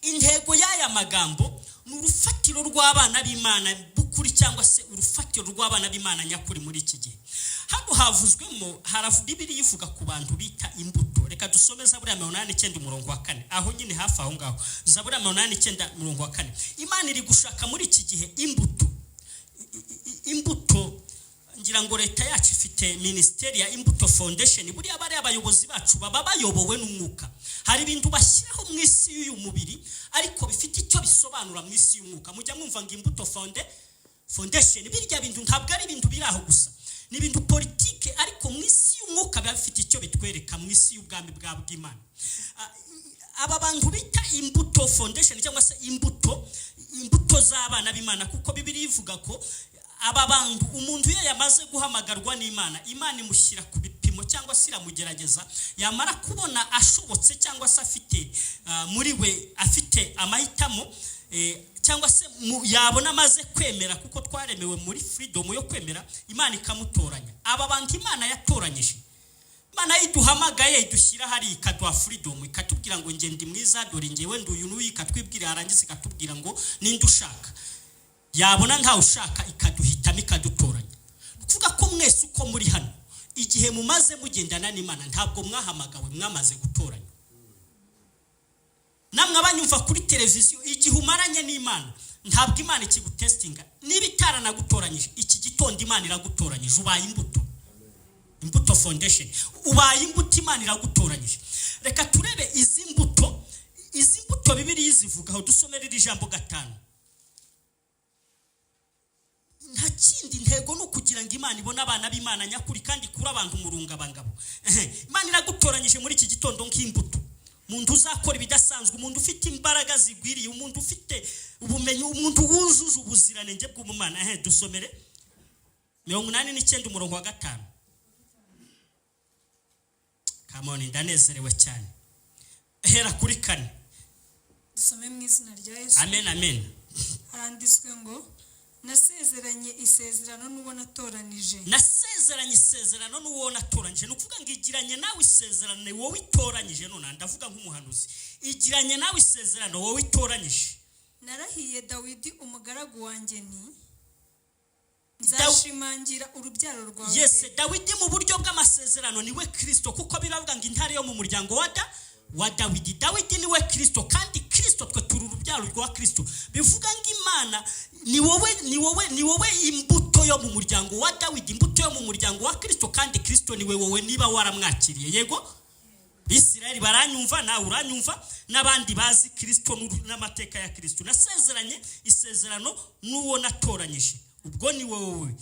Intego y'aya magambo ni urufatiro rw'abana b'Imana bukuri, cyangwa se urufatiro rw'abana b'Imana nyakuri muri iki gihe. Hano havuzwemo, haravuga Bibiliya ivuga ku bantu bita imbuto. Reka dusome Zaburi 89 umurongo wa 4, aho nyine hafi aho ngaho. Zaburi 89 umurongo wa 4. Imana iri gushaka muri iki gihe imbuto. Ngira ngo leta yacu ifite ministeri ya Imbuto Foundation. Buriya bari abayobozi bacu baba bayobowe n'umwuka. Hari ibintu bashyiraho mu isi y'uyu mubiri, ariko bifite icyo bisobanura mu isi y'umwuka. Mujya mwumva ngo Imbuto Foundation, birya bintu ntabwo ari ibintu biraho gusa, ni ibintu politike, ariko mu isi y'umwuka biba bifite icyo bitwereka mu isi y'ubwami bw'Imana. Aba bantu bita Imbuto Foundation cyangwa se imbuto z'abana b'Imana, kuko Bibiliya ivuga ko aba bantu umuntu iyo yamaze guhamagarwa n'Imana, Imana imushyira ku bipimo cyangwa se iramugerageza, yamara kubona ashobotse cyangwa se afite muri we afite amahitamo, cyangwa se yabona amaze kwemera, kuko twaremewe muri freedom yo kwemera, Imana ikamutoranya. Aba bantu Imana yatoranyije, Imana yiduhamagaye idushyira hari ikaduha freedom, ikatubwira ngo nge ndi mwiza, dore ngewe nduyu n'uyu, ikatwibwira harangiza ikatubwira ngo ninde ushaka. Yabona nta ushaka ikaduhitamo, ikadutoranya. Kuvuga ko mwese uko muri hano, igihe mumaze mugendana n'Imana, ntabwo mwahamagawe, mwamaze gutoranya. Namwe abanyumva kuri televiziyo, igihe umaranye n'Imana, ntabwo Imana ikigutestinga. Niba itaranagutoranyije, iki gitondo Imana iragutoranyije, ubaye Imbuto Foundation, ubaye imbuto, Imana iragutoranyije. Reka turebe izi mbuto Bibiliya izivugaho. Dusomere iri jambo 5. Nta kindi ntego no kugira ngo Imana ibone abana b'Imana nyakuri kandi kuri abantu murungabangabo. Imana iragutoranyije muri iki gitondo nk'imbuto. Umuntu uzakora ibidasanzwe, umuntu ufite imbaraga zigwiriye, umuntu ufite ubumenyi, umuntu wujuje ubuziranenge bw'Umana. Dusomere 89 umurongo wa 5. Come on, ndanezerewe cyane. Hera kuri 4. Dusome mu izina rya Yesu. Amen, amen. Haranditswe ngo nasezeranye isezerano n'uwo natoranije. Nasezeranye isezerano n'uwo natoranije. Ni ukuvuga ngo igiranye nawe isezerano wowe itoranyije. None ndavuga nk'umuhanuzi, igiranye nawe isezerano wowe itoranyije. Narahiye Dawidi umugaragu wanjye nti nzashimangira urubyaro rwawe. Yes, Dawidi mu buryo bw'amasezerano niwe Kristo, kuko biravuga ngo intare yo mu muryango wa Dawidi. Dawidi niwe Kristo, kandi Kristo twe turi urubyaro rwa Kristo. Bivuga ngo Imana ni wowe imbuto yo mu muryango wa Dawidi, imbuto yo mu muryango wa Kristo, kandi Kristo niwe wowe niba waramwakiriye. Yego, Abisirayeli baranyumva, nawe uranyumva, n'abandi bazi Kristo n'amateka ya Kristo. Nasezeranye isezerano n'uwo natoranyije, ubwo ni wowe.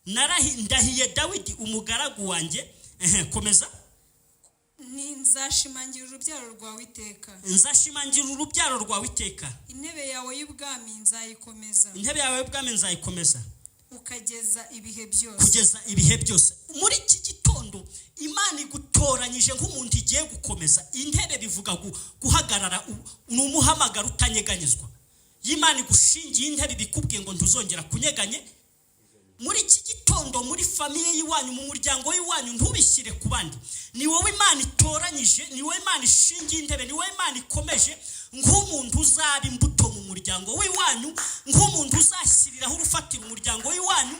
Ndahiye Dawidi umugaragu wanjye. Komeza. nzashimangira urubyaro rwawe iteka. Nzashimangira urubyaro rwawe iteka. Intebe yawe y'ubwami nzayikomeza. Intebe yawe y'ubwami nzayikomeza ukageza ibihe byose. kugeza ibihe byose. Muri iki gitondo Imana igutoranyije nk'umuntu igiye gukomeza intebe, bivuga guhagarara, ni umuhamagaro utanyeganyezwa. Imana igushingiye intebe bikubwiye ngo ntuzongera kunyeganye. Muri iki gitondo muri famiye y'iwanyu, mu muryango w'iwanyu, ntubishyire ku bandi. Ni wowe Imana itoranyije, ni wowe Imana ishingiye intebe, ni wowe Imana ikomeje nk'umuntu uzaba imbuto mu muryango w'iwanyu, nk'umuntu uzashyiriraho urufatira umuryango w'iwanyu.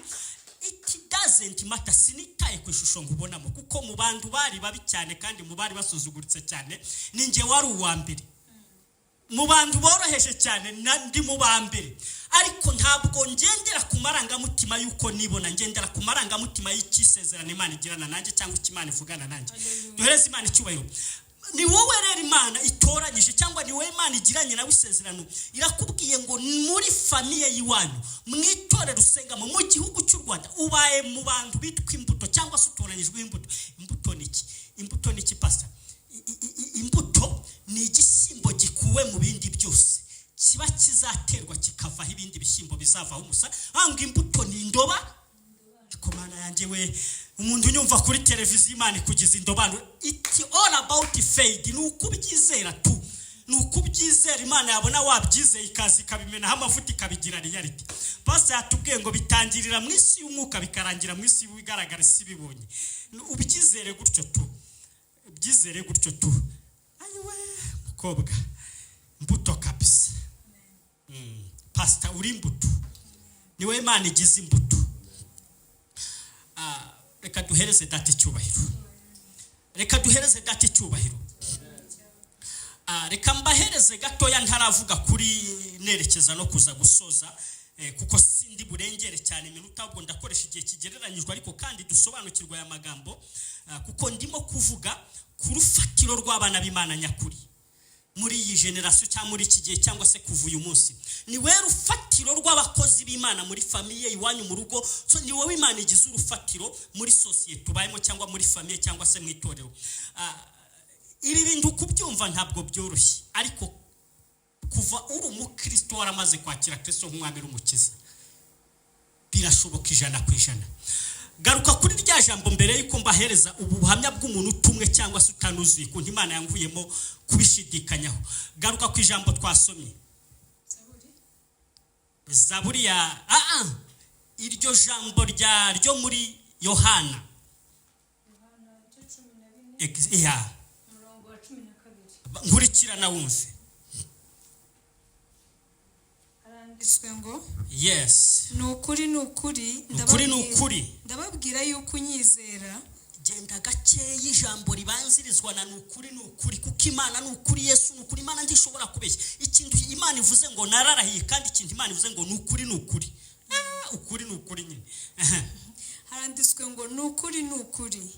It doesn't matter, sinitaye ku ishusho nkubonamo, kuko mu bantu bari babi cyane kandi mu bari basuzuguritse cyane ni njye wari uwa mbere. Mu bantu boroheje cyane ndi mu ba mbere, ariko ntabwo ngendera ku marangamutima y'uko nibona, ngendera ku marangamutima y'ikisezerano Imana igirana nanjye cyangwa Imana ivugana nanjye. Duhereze Imana icyubahiro. Ni wowe rero Imana itoranyije, cyangwa ni wowe Imana igiranye nawe isezerano. Irakubwiye ngo muri famiye y'iwanyu, mwitorere usengamo, mu gihugu cy'u Rwanda, ubaye mu bantu bitwa imbuto, cyangwa se utoranyijwe imbuto. Imbuto ni iki? Imbuto ni iki pastor? Imbuto ni igishyimbo gikuwe mu bindi byose, kiba kizaterwa kikavaho ibindi bishyimbo bizavaho umusa. Hanga imbuto ni indoba. Komana yanjye we, umuntu unyumva kuri televiziyo, Imana ikugize indobano. It's all about faith. Ni ukubyizera tu, ni ukubyizera. Imana yabona wabyizeye ikazi ikabimenaho amavuta ikabigira reality. Pastor yatubwiye ngo bitangirira mu isi y'umwuka bikarangira mu isi y'ibigaragara, isi bibonye. Ubyizere gutyo tu, byizere gutyo tu. Ayiwe mukobwa, mbuto kabisa. Pastor uri imbuto, ni wowe Imana igize imbuto. Reka duhereze data icyubahiro. Reka duhereze data icyubahiro. Reka mbahereze gatoya ntaravuga kuri nerekeza no kuza gusoza, kuko sindi burengere cyane iminota, ahubwo ndakoresha igihe kigereranyijwe, ariko kandi dusobanukirwa aya magambo, kuko ndimo kuvuga ku rufatiro rw'abana b'Imana nyakuri muri iyi generation cyangwa muri iki gihe, cyangwa se kuva uyu munsi. Ni we rufatiro rw'abakozi b'Imana muri famiye iwanyu mu rugo. So ni wowe Imana igize urufatiro muri society tubayemo, cyangwa muri famiye, cyangwa se mu itorero. Ibi bintu kubyumva ntabwo byoroshye, ariko kuva uri umukristo waramaze kwakira Kristo nk'umwami n'umukiza, birashoboka 100%. Garuka kuri rya jambo mbere yuko mbahereza ubu buhamya bw'umuntu utumwe cyangwa se utanuzuye ko Imana yanguyemo kubishidikanyaho. Garuka ku ijambo twasomye, Zaburi ya iryo jambo ryo muri Yohana Umurongo wa 12. nkurikirana wumve. Haranditswe ngo Yes, ni ukuri ukuri ni ukuri. ndababwira yuko unyizera. Genda gakeya ijambo ribanzirizwa na nukuri ni ukuri, kuko Imana ni ukuri, Yesu ni ukuri. Imana ndishobora kubeshya. Ikintu Imana ivuze ngo nararahiye, kandi ikintu Imana ivuze ngo ni ukuri ni ukuri. Ukuri ni ukuri nyine. Haranditswe ngo ni ukuri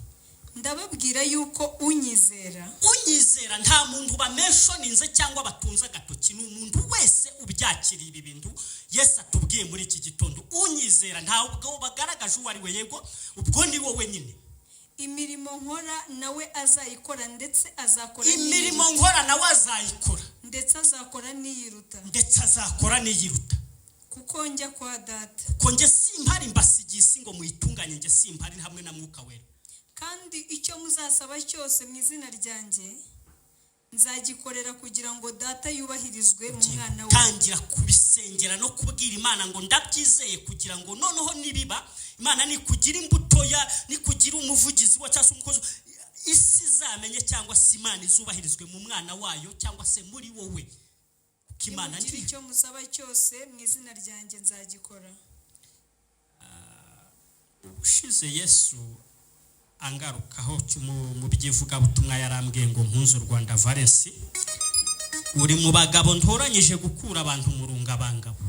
ndababwira yuko unyizera. Unyizera nta muntu bamenshoninze cyangwa batunza agatoki, ni umuntu wese ubyakiriye ibi bintu Yesu atubwiye muri iki gitondo. Unyizera ntabwo bagaragaje uwo ari we, yego ubwo ni wowe nyine. Imirimo nkora nawe azayikora, ndetse azakora Imirimo nkora nawe azayikora, ndetse azakora niyiruta. ndetse azakora niyiruta. Kuko njya kwa data, Ko njye simpari mbasigiye isi ngo muyitunganye, njye simpari hamwe na Mwuka Wera. kandi icyo muzasaba cyose mu izina ryanjye nzagikorera, kugira ngo data yubahirizwe mu mwana we. Tangira kubisengera no kubwira Imana ngo ndabyizeye, kugira ngo noneho nibiba Imana nikugira imbuto nikugira umuvugizi wa cyangwa umukozi, isi izamenye, cyangwa se Imana izubahirizwe mu mwana wayo, cyangwa se muri wowe. Imana Nimugira icyo musaba cyose mu izina ryanjye nzagikora. Ushize Yesu angarukaho mu byivugabutumwa yarambwiye ngo nkunze u Rwanda Valence, uri mu bagabo ntoranyije gukura abantu mu rungabangabo.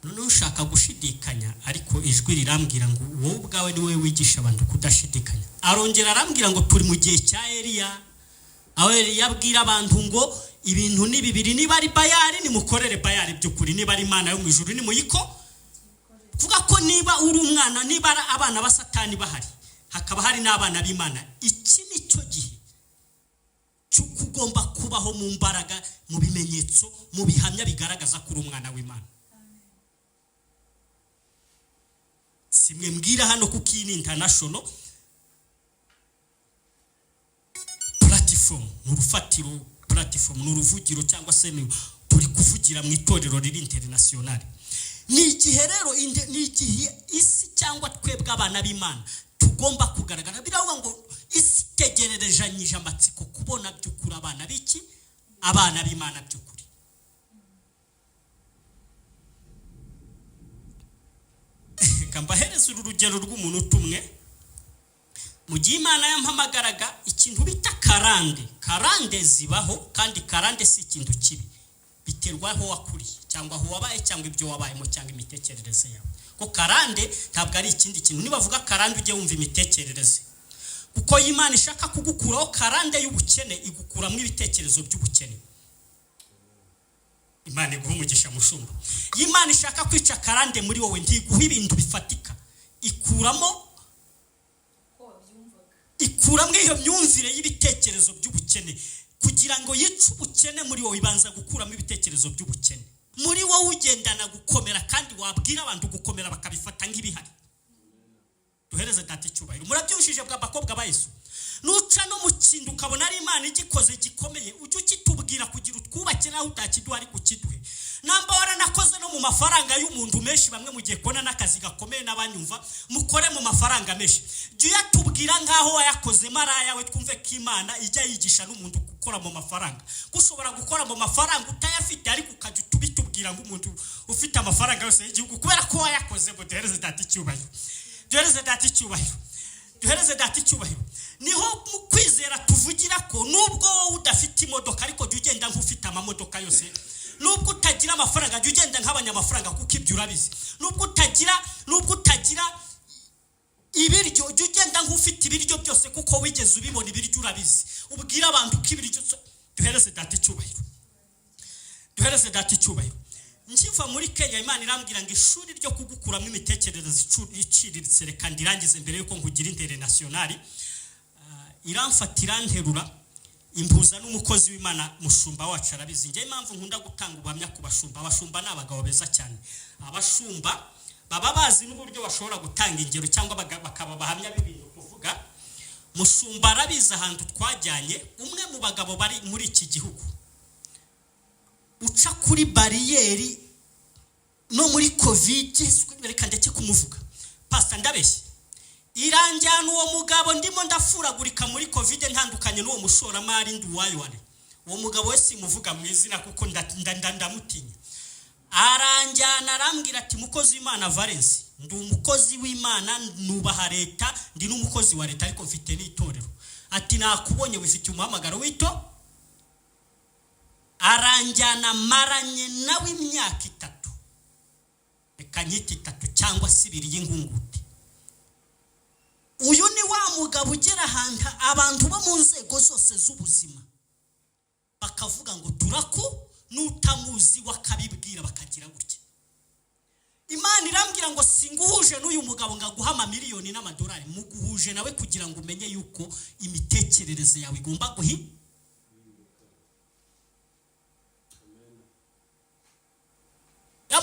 none ushaka gushidikanya ariko ijwi rirambwira ngo wowe ubwawe ni wowe wigisha abantu kudashidikanya. Arongera arambwira ngo turi mu gihe cya Eliya, aho Eliya abwira abantu ngo ibintu ni bibiri, niba ari Bayali nimukorere Bayali by'ukuri, niba ari Imana yo mu ijuru nimuyiko. Vuga ko niba uri umwana, niba ari abana ba Satani bahari, hakaba hari n'abana b'Imana, iki ni cyo gihe cy'uko ugomba kubaho mu mbaraga, mu bimenyetso, mu bihamya bigaragaza ko uri umwana w'Imana. Simwe mbwira hano kuko iyi ni international platform, n'urufatiro platform, n'uruvugiro cyangwa se turi kuvugira mu itorero riri international. Ni igihe rero ni igihe isi cyangwa twebwe abana b'Imana tugomba kugaragara. Biravuga ngo isi tegererejanyije amatsiko kubona by'ukuri abana b'iki, abana b'Imana by'ukuri. Kambahereza urugero rw'umuntu utumwe. Mu gihe Imana yampamagaraga ikintu bita karande zibaho, kandi karande si ikintu kibi, biterwa aho wakuriye cyangwa aho wabaye cyangwa ibyo wabayemo cyangwa imitekerereze yawe. Ko karande ntabwo ari ikindi kintu. Nibavuga karande ujye wumva imitekerereze, kuko Imana ishaka kugukuraho karande y'ubukene, igukuramo ibitekerezo by'ubukene. Imana iguha umugisha mushumba. Imana ishaka kwica karande muri wowe, ntiguha ibintu bifatika, ikuramo iyo myumvire y'ibitekerezo by'ubukene, kugira ngo yice ubukene muri wowe. Ibanza gukuramo ibitekerezo by'ubukene muri wowe, ugendana gukomera, kandi wabwira abantu gukomera bakabifata nk'ibihari. Duhereze data icyubahiro. Murabyushije bwa bakobwa ba Yesu, nuca no mu kintu ukabona ari Imana igikoze gikomeye, ujye ukitubwira kugira utwubake, naho utakiduha ari kukiduhe. Namba waranakoze no mu mafaranga y'umuntu menshi, bamwe mugiye kubona n'akazi gakomeye n'abanyumva mukore mu mafaranga menshi, jya uyatubwira nkaho wayakoze maraya we, twumve ko Imana ijya yigisha n'umuntu gukora mu mafaranga. Gushobora gukora mu mafaranga utayafite, ariko ukajya tubitubwira nk'umuntu ufite amafaranga yose y'igihugu, kubera ko wayakoze. Ngo duhereze data icyubahiro, duhereze data icyubahiro, duhereze data icyubahiro. Niho mu kwizera tuvugira ko nubwo udafite imodoka, ariko jya ugenda nk'ufite amamodoka yose. Nubwo utagira amafaranga, jya ugenda nk'abanyamafaranga, kuko ibyo urabizi. Nubwo utagira ibiryo, jya ugenda nk'ufite ibiryo byose, kuko wigeze ubibona ibiryo urabizi. Ubwira abantu ko ibiryo. Duhereze data icyubahiro, duhereze data icyubahiro. Nkiva muri Kenya, Imana irambwira ngo ishuri ryo kugukuramo imitekerereze iciriritse reka ndirangize mbere yuko nkugira international. Iramfatira nterura impuza n'umukozi w'Imana, mushumba wacu arabizi. Ngiye impamvu nkunda gutanga ubuhamya ku bashumba. Abashumba ni abagabo beza cyane. Abashumba baba bazi n'uburyo bashobora gutanga ingero cyangwa bakaba bahamya b'ibintu kuvuga. Mushumba arabizi ahantu twajyanye, umwe mu bagabo bari muri iki gihugu, uca kuri bariyeri no muri covid, reka ndeke kumuvuga pastor, ndabeshye. Iranjyana uwo mugabo ndimo ndafuragurika muri covid, ntandukanye n'uwo mushoramari nduwaywane. Uwo mugabo we simuvuga mu izina kuko ndamutinya. Aranjyana arambwira ati, mukozi w'Imana Valence, ndi umukozi w'Imana, nubaha leta, ndi n'umukozi wa leta, ariko mfite n'itorero. Ati nakubonye wifite umuhamagaro w'ito. Aranjyana maranye nawe imyaka 3, reka nyite 3 cyangwa 2 y'ingunguti. Uyu ni wa mugabo ugera ahantu abantu bo mu nzego zose z'ubuzima bakavuga ngo turaku, n'utamuzi wakabibwira bakagira gutya. Imana irambwira ngo singuhuje n'uyu mugabo ngaguha amamiliyoni n'amadolari, muguhuje nawe kugira ngo umenye yuko imitekerereze yawe igomba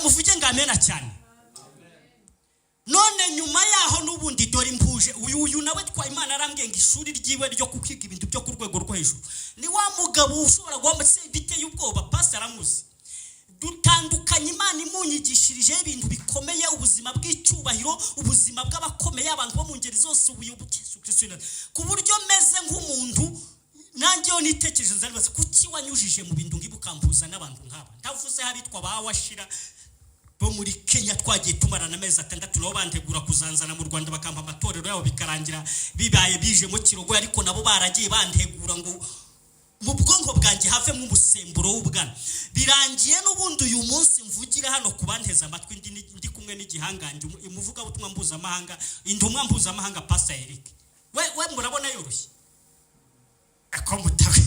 muvuge ngo amena cyane. None nyuma yaho n'ubundi dore impuje uyu nawe twa Imana arambwiye ngo ishuri ryiwe ryo kukiga ibintu byo ku rwego rwo hejuru. Ni wa mugabo ushobora guhamba se biteye ubwoba, pastor aramuzi. Dutandukanye, Imana imunyigishirije ibintu bikomeye, ubuzima bw'icyubahiro, ubuzima bw'abakomeye, abantu bo mu ngeri zose, ubuyoboke Yesu Kristo, ku buryo meze nk'umuntu. Nanjye yo nitekereje nzaribaza kuki wanyujije mu bintu ngibukambuza n'abantu nk'aba. Ndavuze habitwa bawashira bo muri Kenya, twagiye tumarana amezi 6 nabo bantegura kuzanzana mu Rwanda, bakampa amatorero yabo bikarangira bibaye bije mu Kirogo, ariko nabo baragiye bantegura ngo mu bwonko bwanjye havemo umusemburo w'ubwana. Birangiye n'ubundi uyu munsi mvugira hano kubanteza amatwi ndi kumwe n'igihangange umuvugabutumwa mpuzamahanga, intumwa mpuzamahanga Pastor Eric. We murabona yoroshye ako mutawe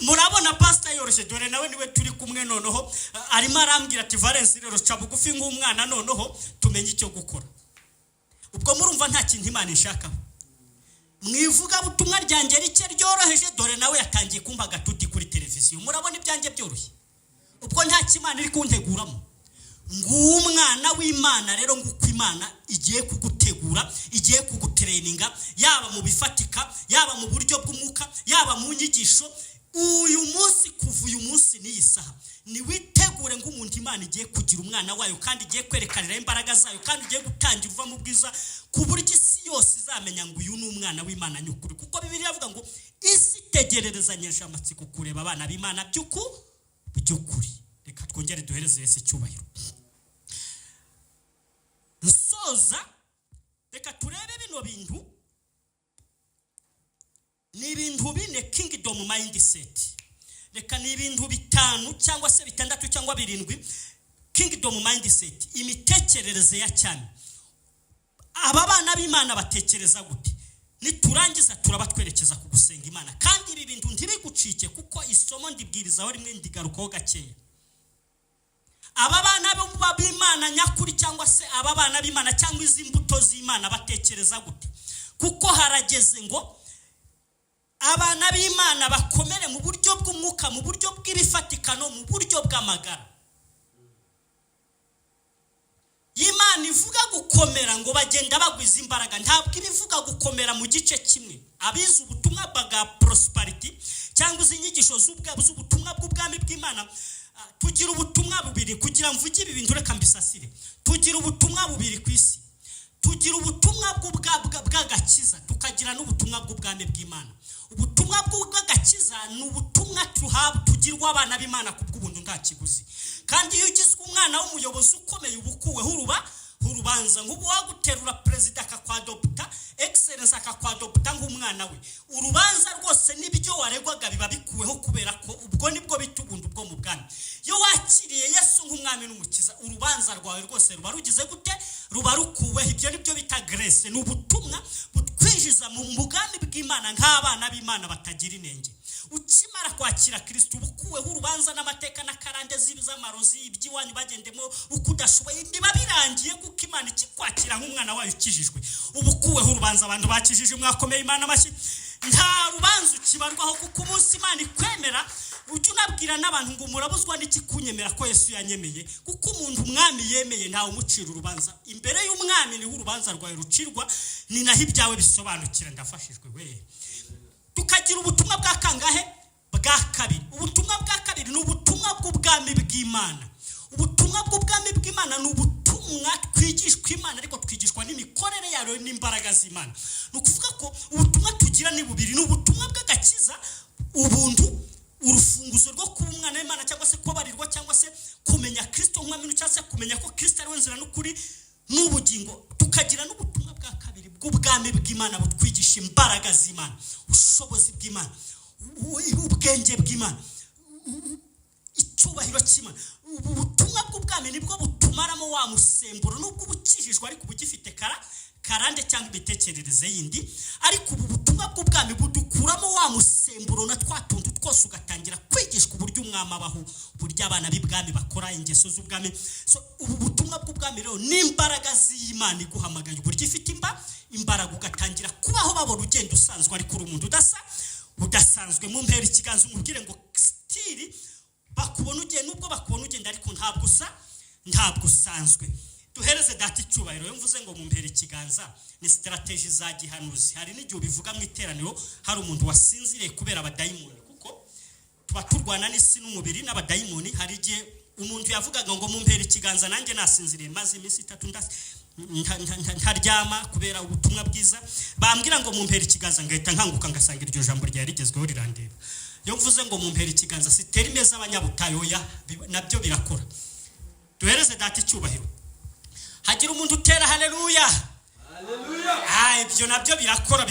murabona Pastor yoroshye, dore nawe niwe turi kumwe noneho arimo arambwira ati Valence rero ca bugufi nk'umwana noneho tumenye icyo gukora. Ubwo murumva nta kintu Imana ishakaho. Mwivuga butumwa ryanjye rike ryoroheje, dore nawe yatangiye kumpa gatuti kuri televiziyo. Murabona ibyanjye byoroshye. Ubwo nta kimana iri kunteguramo. Ng'umwana w'Imana rero nguko Imana igiye kugutegura, igiye kugutraininga, yaba mu bifatika, yaba mu buryo bw'umwuka, yaba mu nyigisho. Uyu munsi kuva uyu munsi n'iyi saha ni witegure ng'umuntu Imana igiye kugira umwana wayo, kandi igiye kwerekanira imbaraga zayo, kandi igiye gutangira uva mu bwiza ku buryo isi yose izamenya ngo uyu ni umwana w'Imana nyukuri. Kuko Bibiliya ivuga ngo isi itegererezanyije amatsiko kureba abana b'Imana by'ukuri. Reka twongere duhereze Yesu icyubahiro. Nsoza reka turebe bino bintu. Ni ibintu bine kingdom mindset. Reka ni ibintu bitanu cyangwa se bitandatu cyangwa birindwi kingdom mindset, imitekerereze ya cyane. Aba bana b'Imana batekereza gute? Niturangiza turabatwerekeza ku gusenga Imana, kandi ibi bintu ntibigucike kuko isomo ndibwirizaho rimwe ndigarukaho gakeya. Aba bana b'Imana nyakuri cyangwa se aba bana b'Imana cyangwa izi mbuto z'Imana batekereza gute? Kuko harageze ngo abana b'Imana bakomere mu buryo bw'umwuka, mu buryo bw'ibifatikano, mu buryo bw'amagara. Imana ivuga gukomera ngo bagenda bagwiza imbaraga, ntabwo ibivuga gukomera mu gice kimwe. Abize ubutumwa bwa prosperity cyangwa izi nyigisho z'ubutumwa bw'ubwami bw'Imana, tugira ubutumwa bubiri. Kugira mvuge ibi bintu reka mbisasire. Tugira ubutumwa bubiri ku isi. Tugira ubutumwa bw'agakiza, tukagira n'ubutumwa bw'ubwami bw'Imana. Ubutumwa bw'agakiza ni ubutumwa tugirwa abana b'Imana kubw'ubuntu nta kiguzi. Kandi iyo ugizwe umwana w'umuyobozi ukomeye ubukuweho urubanza, nk'ubu waguterura perezida akakwadopta, excellence akakwadopta nk'umwana we, urubanza rwose n'ibyo waregwaga biba bikuweho, kubera ko ubwo nibwo bita ubuntu bwo mu bwami. Iyo wakiriye Yesu nk'umwami n'umukiza, urubanza rwawe rwose ruba rugize gute? Ruba rukuweho. Ibyo nibyo bita grace. Ni ubutumwa butwinjiza mu mugambi bw'Imana nk'abana b'Imana batagira inenge. Ukimara kwakira Kristo ubukuweho urubanza n'amateka n'akarande z'amarozi iby'iwanyu bagendemo ukudashoboye, biba birangiye kuko Imana ikikwakira nk'umwana wayo ukijijwe. Ubukuweho urubanza. Abantu bakijije mwakomeye Imana amashyi. Nta rubanza ukibarwaho kuko umunsi Imana ikwemera ujye unabwira n'abantu ngo murabuzwa n'iki kunyemera ko Yesu yanyemeye, kuko umuntu umwami yemeye ntawe umucira urubanza. Imbere y'umwami niho urubanza rwawe rucirwa, ni naho ibyawe bisobanukira. Ndafashijwe we. Tukagira ubutumwa bwa kangahe? Bwa kabiri. Ubutumwa bwa kabiri ni ubutumwa bw'ubwami bw'Imana. Ubutumwa bw'ubwami bw'Imana ni ubutumwa twigishwa Imana, ariko twigishwa n'imikorere yayo n'imbaraga z'Imana. Ni ukuvuga ko ubutumwa tugira ni bubiri. Ni ubutumwa bw'agakiza, ubuntu, urufunguzo rwo kuba umwana w'Imana cyangwa se kubarirwa cyangwa se kumenya Kristo nk'umwami, cyangwa se kumenya ko Kristo ari we nzira n'ukuri n'ubugingo. Tukagira n'ubutumwa bwa kabiri bw'ubwami bw'Imana butwigisha imbaraga z'Imana, ubushobozi bw'Imana, ubwenge bw'Imana, icyubahiro cy'Imana. Ubutumwa bw'ubwami nibwo butumaramo wa musemburo, nubwo ubukijijwe ariko ubugifite karande cyangwa imitekerereze yindi. Ariko ubu butumwa bw'ubwami budukuramo wa musemburo na twatuntu twose, ugatangira kwigishwa uburyo umwami abaho, uburyo abana b'ibwami bakora ingeso z'ubwami. Ubu butumwa bw'ubwami rero n'imbaraga z'Imana iguhamagaye, uburyo ifite imbaraga, ugatangira kubaho babona ugenda usanzwe ariko uri umuntu udasanzwe. Mu mpera ikiganza umubwire ngo stili bakubona ugenda, nubwo bakubona ugenda ariko ntabwo usanzwe. Duhereze data icyubahiro. Yo mvuze ngo mu mpera ikiganza ni strategy za gihanuzi. Hari n'igihe bivuga mu iteraniro hari umuntu wasinziriye kubera abadayimoni, kuko tuba turwana n'isi n'umubiri n'abadayimoni. Hari igihe umuntu yavugaga ngo mu mpera ikiganza nanjye nasinziriye maze iminsi 3 ntaryama kubera ubutumwa bwiza. Bambwira ngo mu mpera ikiganza ngahita nkanguka ngasanga iryo jambo ryari rigezweho rirandeba. Yo mvuze ngo mu mpera ikiganza sitera imeza abanyabutayo nabyo birakora. Duhereze data icyubahiro. Hagira umuntu utera haleluya. Haleluya. Ibyo nabyo birakora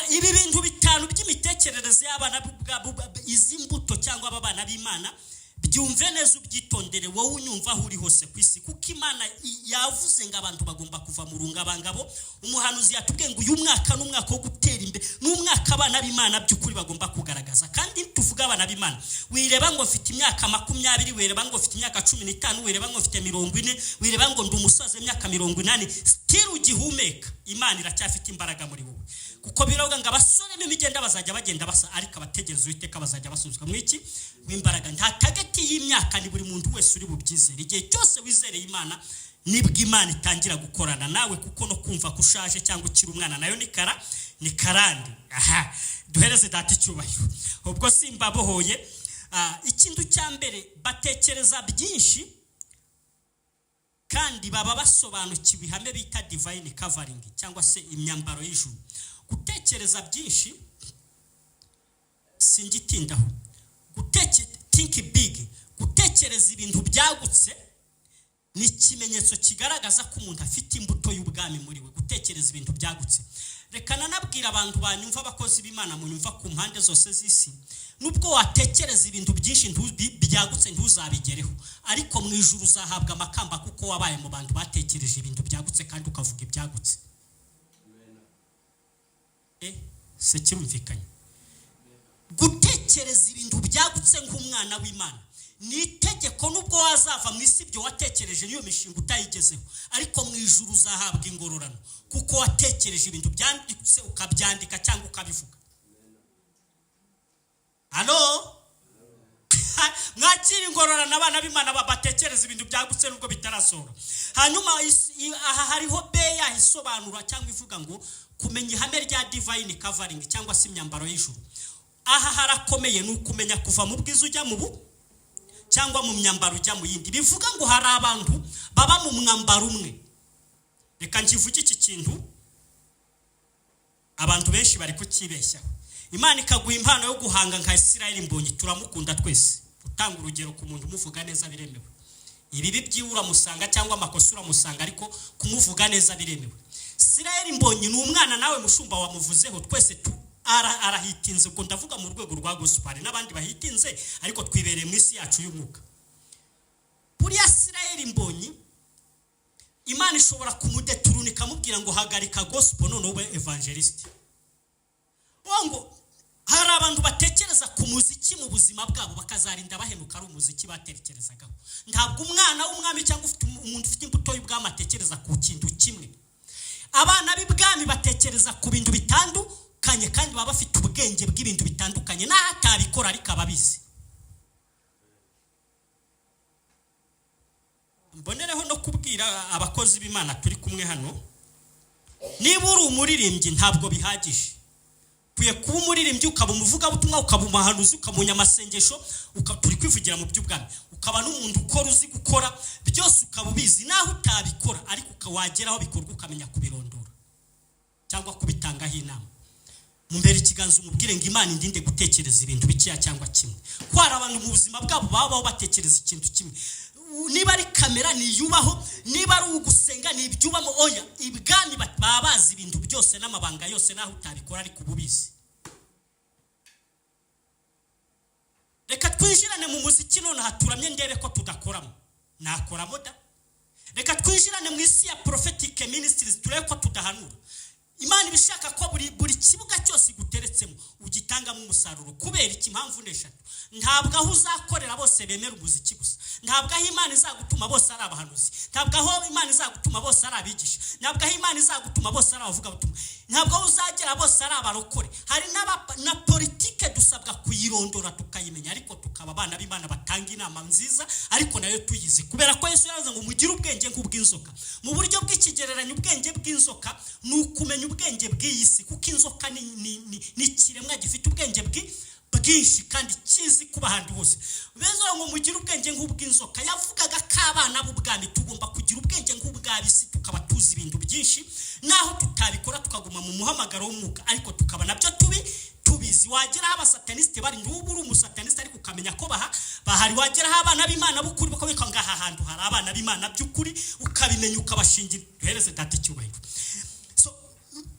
ibi bintu bitanu by'imitekerereze y'abana izi mbuto cyangwa aba bana b'Imana byumve neza ubyitondere wowe unyumva aho uri hose ku isi, kuko Imana yavuze ngo abantu bagomba kuva mu rungabangabo. Umuhanuzi yatubwiye ngo uyu mwaka n'umwaka wo gutera imbere, n'umwaka abana b'Imana by'ukuri bagomba kugaragaza. Kandi tuvuga abana b'Imana, wireba ngo mfite imyaka 20, wireba ngo mfite imyaka 15, wireba ngo mfite 40, wireba ngo ndi umusaza imyaka 80, still ugihumeka, Imana iracyafite imbaraga muri wowe. Kuko biravuga ngo abasore n'imigenda bazajya bagenda basa, ariko abategereza Uwiteka bazajya basubizwa mu iki w'imbaraga. Nta tageti y'imyaka, ni buri muntu wese uri bubyizere. Igihe cyose wizereye Imana nibwo Imana itangira gukorana nawe, kuko no kumva ko ushaje cyangwa ukiri umwana nayo ni karande. Aha, duhereze data icyubahiro. Ubwo simba bohoye. Ikintu cya mbere, batekereza byinshi kandi baba basobanukiwe ihame bita divine covering cyangwa se imyambaro y'ijuru. Gutekereza byinshi singitindaho. Think big, gutekereza ibintu byagutse ni ikimenyetso kigaragaza ko umuntu afite imbuto y'ubwami muri we. Gutekereza ibintu byagutse, reka nanabwira abantu banyumva, abakozi b'Imana munyumva ku mpande zose z'isi, nubwo watekereza ibintu byinshi byagutse ntuzabigereho, ariko mu ijuru uzahabwa amakamba kuko wabaye mu bantu batekereje ibintu byagutse kandi ukavuga ibyagutse. Se kirumvikanye? Gutekereza ibintu byagutse nk'umwana w'Imana ni itegeko, nubwo wazava mu isi ibyo watekereje niyo mishinga utayigezeho, ariko mu ijuru uzahabwa ingororano kuko watekereje ibintu byanditse ukabyandika cyangwa ukabivuga. Halo? Mwakira ingororano abana b'Imana batekereza ibintu byagutse nubwo bitarasohora. Hanyuma aha hariho beya isobanura cyangwa ivuga ngo kumenya ihame rya divine covering cyangwa se imyambaro y'ijuru. Aha harakomeye, ni ukumenya kuva mu bwiza ujya mu bu cyangwa mu myambaro ujya mu yindi. Bivuga ngo hari abantu baba mu mwambaro umwe. Reka nkivuge iki kintu, abantu benshi bari kukibeshya. Imana ikaguha impano yo guhanga nka Israel Mbonyi, turamukunda twese. Utanga urugero ku muntu umuvuga neza biremewe. Ibibi byiura musanga cyangwa amakosa uramusanga, ariko kumuvuga neza biremewe. Israel Mbonyi ni umwana nawe mushumba wamuvuzeho, twese arahitinze. Ubwo ndavuga mu rwego rwa gospel, n'abandi bahitinze, ariko twibereye mu isi yacu y'umwuka. Buriya Israel Mbonyi Imana ishobora kumudeturuna ikamubwira ngo hagarika gospel none ube evangelist. Ngo hari abantu batekereza ku muziki mu buzima bwabo bakazarinda bahenuka ari umuziki batekerezagaho. Ntabwo umwana w'umwami cyangwa umuntu ufite imbuto y'ubwami atekereza ku kintu kimwe. Abana b'ibwami batekereza ku bintu bitandukanye kandi baba bafite ubwenge bw'ibintu bitandukanye, n'ahatabikora ariko ababizi. Mbonereho no kubwira abakozi b'Imana turi kumwe hano, niba uri umuririmbyi ntabwo bihagije. Kuye kuba umuririmbyi ukaba umuvugabutumwa, ukaba umuhanuzi, ukaba umunyamasengesho, turi kwivugira mu by'ubwami, ukaba n'umuntu ukora uzi gukora byose, ukaba ubizi naho utabikora, ariko ukawageraho bikorwa ukamenya kubirondora cyangwa kubitangaho inama. Mumbere ikiganza umubwire ngo Imana indinde gutekereza ibintu bikiya cyangwa kimwe. Kwara abantu mu buzima bwabo babaho batekereza ikintu kimwe. Niba ari kamera niyubaho, niba ari ugusenga nibyubamo. Oya, ibwami baba bazi ibintu byose n'amabanga yose naho utabikora ariko ububizi. Reka twinjirane mu muziki none haturamye ndebe ko tudakoramo. Nakoramo da. Reka twinjirane mu isi ya prophetic ministries turebe ko tudahanura. Imana ibishaka ko buri kibuga cyose guteretsemo ugitangamo umusaruro. Kubera iki? Impamvu n'eshatu. Ntabwo aho uzakorera bose bemera umuziki gusa. Ntabwo aho Imana izagutuma bose ari abahanuzi. Ntabwo aho Imana izagutuma bose ari abigisha. Ntabwo aho Imana izagutuma bose ari abavuga butumwa. Ntabwo aho uzagera bose ari abarokore. Hari na politike dusabwa kuyirondora tukayimenya, ariko tukaba abana b'Imana batanga inama nziza ariko nayo tuyizi. Kubera ko Yesu yaravuze ngo mugire ubwenge nk'ubw'inzoka. Mu buryo bw'ikigereranyo ubwenge bw'inzoka ni ukumenya ubwenge bw'iyisi, kuko inzoka ni kiremwa gifite ubwenge bwinshi kandi kizi kuba ahandi hose. Bezo ngo mugire ubwenge nk'ubw'inzoka. Yavugaga ko abana b'ubwami tugomba kugira ubwenge nk'ubw'abisi, tukaba tuzi ibintu byinshi naho tutabikora, tukaguma mu muhamagaro w'umwuka, ariko tukaba nabyo tubizi. Wageraho abasataniste bari, n'ubu uri umusataniste ariko ukamenya ko bahari. Wageraho abana b'Imana b'ukuri bakabika ngo aha hantu hari abana b'Imana by'ukuri, ukabimenya ukabashingira. Duhereze data icyubahiro. So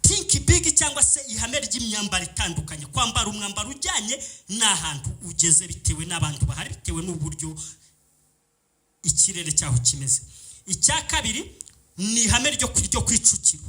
think big cyangwa cyangwa se ihame ry'imyambaro itandukanye, kwambara umwambaro ujyanye n'ahantu ugeze bitewe n'abantu bahari, bitewe n'uburyo ikirere cyaho kimeze. Icya kabiri ni ihame ryo kwicukiro,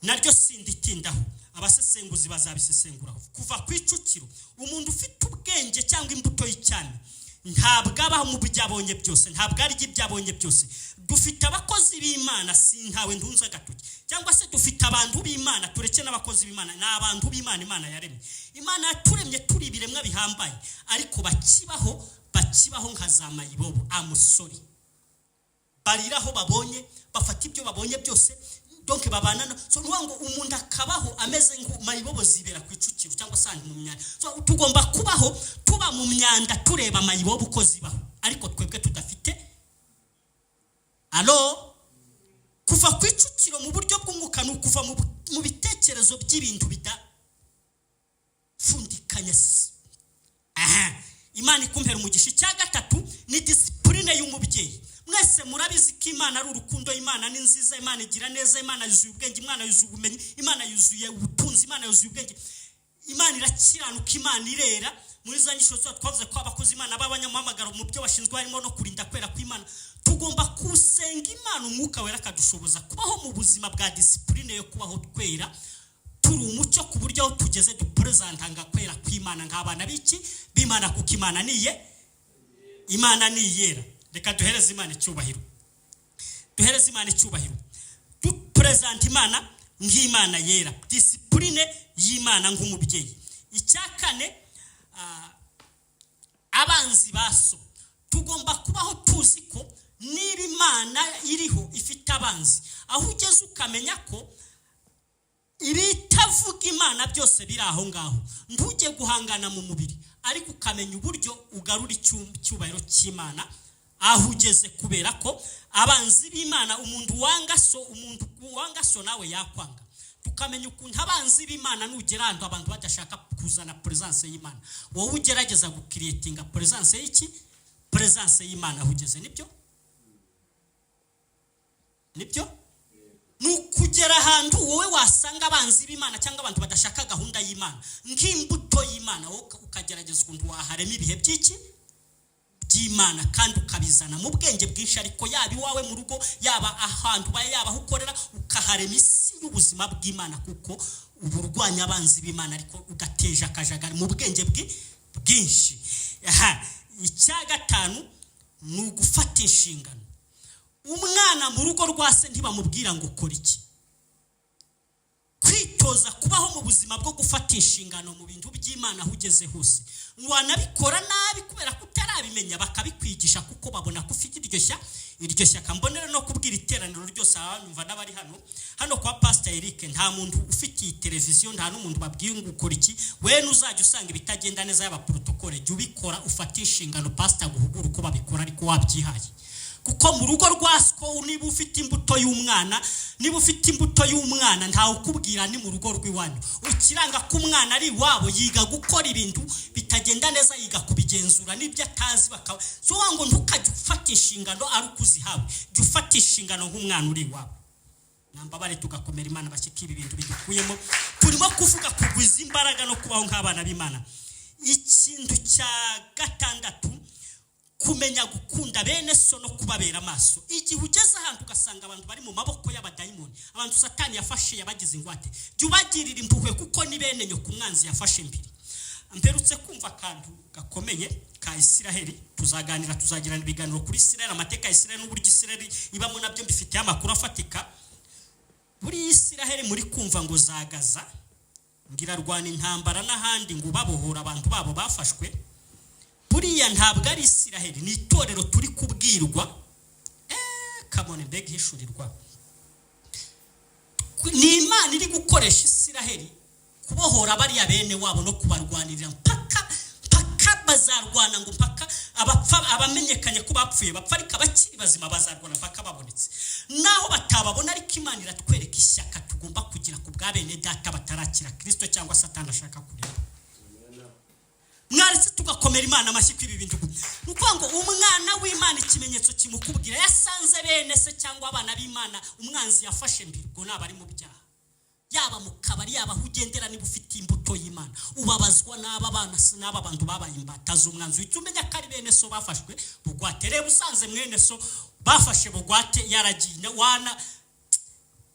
naryo sinditindaho, abasesenguzi bazabisesenguraho. Kuva ku icukiro, umuntu ufite ubwenge cyangwa imbuto y'icyane ntabwo abaho mu byabonye byose, ntabwo ari ibyabonye byose. Dufite abakozi b'Imana, sintawe ndunza agatoki, cyangwa se dufite abantu b'Imana, tureke n'abakozi b'Imana, ni abantu b'Imana Imana yaremye. Imana yaturemye turi ibiremwa bihambaye, ariko bakibaho nka za mayibobo, amusori, bariraho babonye, bafata ibyo babonye byose, donc babana. So ngo umuntu akabaho ameze ngo mayibobo zibera ku icukiro cyangwa se mu myanda. So tugomba kubaho tuba mu myanda tureba mayibobo uko zibaho, ariko twebwe tudafite kuva ku icukiro mu buryo bw'umwuka, no kuva mu bitekerezo by'ibintu bidafundikanya. Imana ikumpera umugisha. Icya gatatu ni disipurine y'umubyeyi. Mwese murabizi ko Imana ari urukundo, Imana ni nziza, Imana igira neza, Imana yuzuye ubwenge, Imana yuzuye ubumenyi, Imana yuzuye ubutunzi, Imana yuzuye ubwenge, Imana irakiranuka, Imana irera. Muri za nyisho twavuze ko abakozi Imana b'abanyamuhamagaro mu byo bashinzwe harimo no kurinda kwera kw'Imana. Tugomba kusenga Imana, umwuka wera akadushoboza kubaho mu buzima bwa disipurine yo kubaho twera, turi umucyo ku buryo aho tugeze dupresentanga kwera kw'Imana nk'abana b'Imana, kuko Imana ni yera. Reka duhereze Imana icyubahiro, dupresent Imana nk'Imana yera, disipurine y'Imana nk'umubyeyi. Icya kane, abanzi baso, tugomba kubaho tuzi ko niba Imana iriho ifite abanzi, aho ugeze ukamenya ko ibitavuga Imana byose biri aho ngaho, ntujye guhangana mu mubiri, ariko ukamenya uburyo ugarura icyubahiro cy'Imana aho ugeze, kubera ko abanzi b'Imana, umuntu wanga so nawe yakwanga. Tukamenya ukuntu abanzi b'Imana nugera ahantu abantu badashaka kuzana presence y'Imana, wowe ugerageza gukreatinga presence y'Imana aho ugeze. Nibyo nukugera ahantu wowe wasanga abanzi b'Imana cyangwa abantu badashaka gahunda y'Imana nk'imbuto y'Imana, wowe ukagerageza ukuntu waharema ibihe by'Imana kandi ukabizana mu bwenge bwinshi, ariko yaba iwawe mu rugo, yaba ahantu yaba aho ukorera, ukaharema isi y'ubuzima bw'Imana, kuko uburwanya abanzi b'Imana ariko ugateje akajagari mu bwenge bwinshi. Icya gatanu ni ugufata inshingano. Umwana mu rugo rwa se ntibamubwira ngo kora iki. Kwitoza kubaho mu buzima bwo gufata inshingano mu bintu by'Imana aho ugeze hose. Wanabikora nabi kubera kutarabimenya, bakabikwigisha kuko babona ko ufite iryo shyaka. Mbonera no kubwira iteraniro ryose abanyumva n'abari hano kwa Pastor Eric, nta muntu ufite televiziyo, nta n'umuntu babwiye ngo ukora iki. We nuzajya usanga ibitagenda neza y'aba protocole, jya ubikora, ufata inshingano, pastor guhugura uko babikora, ariko wabyihaye. Kuko mu rugo rwasiko niba ufite imbuto y'umwana, ntawe ukubwira ni mu rugo rw'iwanyu. Ukiranga ko umwana ari iwabo, yiga gukora ibintu bitagenda neza, yiga kubigenzura n'ibyo atazi. So ngo ntukajye ufata inshingano ari ukuzihawe, jya ufata inshingano nk'umwana uri iwabo. Nambabare tugakomera Imana bashyika ibi bintu bidukuyemo. Turimo kuvuga kugwiza imbaraga no kubaho nk'abana b'Imana. Ikintu cya gatandatu, kumenya gukunda bene so no kubabera amaso. Igihe ugeze ahantu ugasanga abantu bari mu maboko y'abadayimoni, abantu Satani yafashe yabagize ingwate, jya ubagirira impuhwe kuko ni bene nyoko umwanzi yafashe mbere. Mperutse kumva akantu gakomeye ka Isiraheli, tuzagirana ibiganiro kuri Isiraheli, amateka ya Isiraheli n'uburyo Isiraheli ibamo, nabyo mbifitiye amakuru afatika. Buri Isiraheli muri kumva ngo zagaza ngirarwana intambara n'ahandi ngo babohora abantu babo bafashwe. Buriya ntabwo ari Isiraheli, ni itorero turi kubwirwa. Kabone mbega hishurirwa. Ni Imana iri gukoresha Isiraheli kubohora bariya bene wabo no kubarwanirira mpaka bazarwana, ngo mpaka abamenyekanye ko bapfuye bapfa, ariko abakiri bazima bazarwana mpaka babonetse. Naho batababona, ariko Imana iratwereka ishyaka tugomba kugira ku bwa bene data batarakira Kristo cyangwa Satani ashaka kureba. Mwaretse tugakomera Imana amashyi kwibi bintu. Nuko ngo umwana w'Imana ikimenyetso kimukubwira yasanze bene se cyangwa abana b'Imana umwanzi yafashe mbirgo nabari mu byaha. yaba mu kabari yaba aho ugendera niba ufite imbuto y'Imana ubabazwa n'aba bana n'aba bantu babaye imbata z'umwanzi wicyo umenya ko ari bene so bafashwe bugwate. Reba usanze mwene so bafashe bugwate yaragiye wana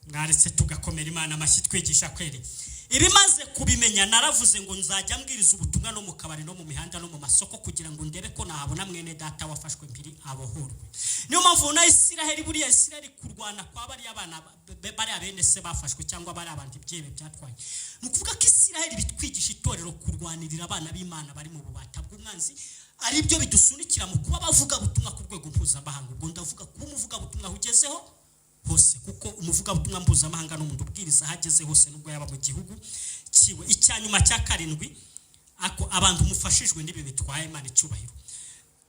mwaretse tugakomera Imana amashyi twigisha kweri. Ibimaze kubimenya naravuze ngo nzajya mbwiriza ubutumwa no mu kabari no mu mihanda no mu masoko kugira ngo ndebe ko nahabona mwene data wafashwe mpiri abohorwe. Niyo mpamvu na Isiraheli buriya Isiraheli kurwana kwa bari abana bari abene se bafashwe cyangwa bari abandi byebe byatwaye. Nukuvuga ko Isiraheli bitwigisha itorero kurwanirira abana b'Imana bari mu bubata bw'umwanzi ari byo bidusunikira mu kuba bavuga butumwa ku rwego mpuzamahanga. Ubwo ndavuga kuba umuvuga butumwa ugezeho hose kuko umuvuga butumwa mpuzamahanga n'umuntu ubwiriza hageze hose nubwo yaba mu gihugu kiwe. Icyanyuma cya 7 ako abantu mufashijwe n'ibi bitwaye Imana icyubahiro.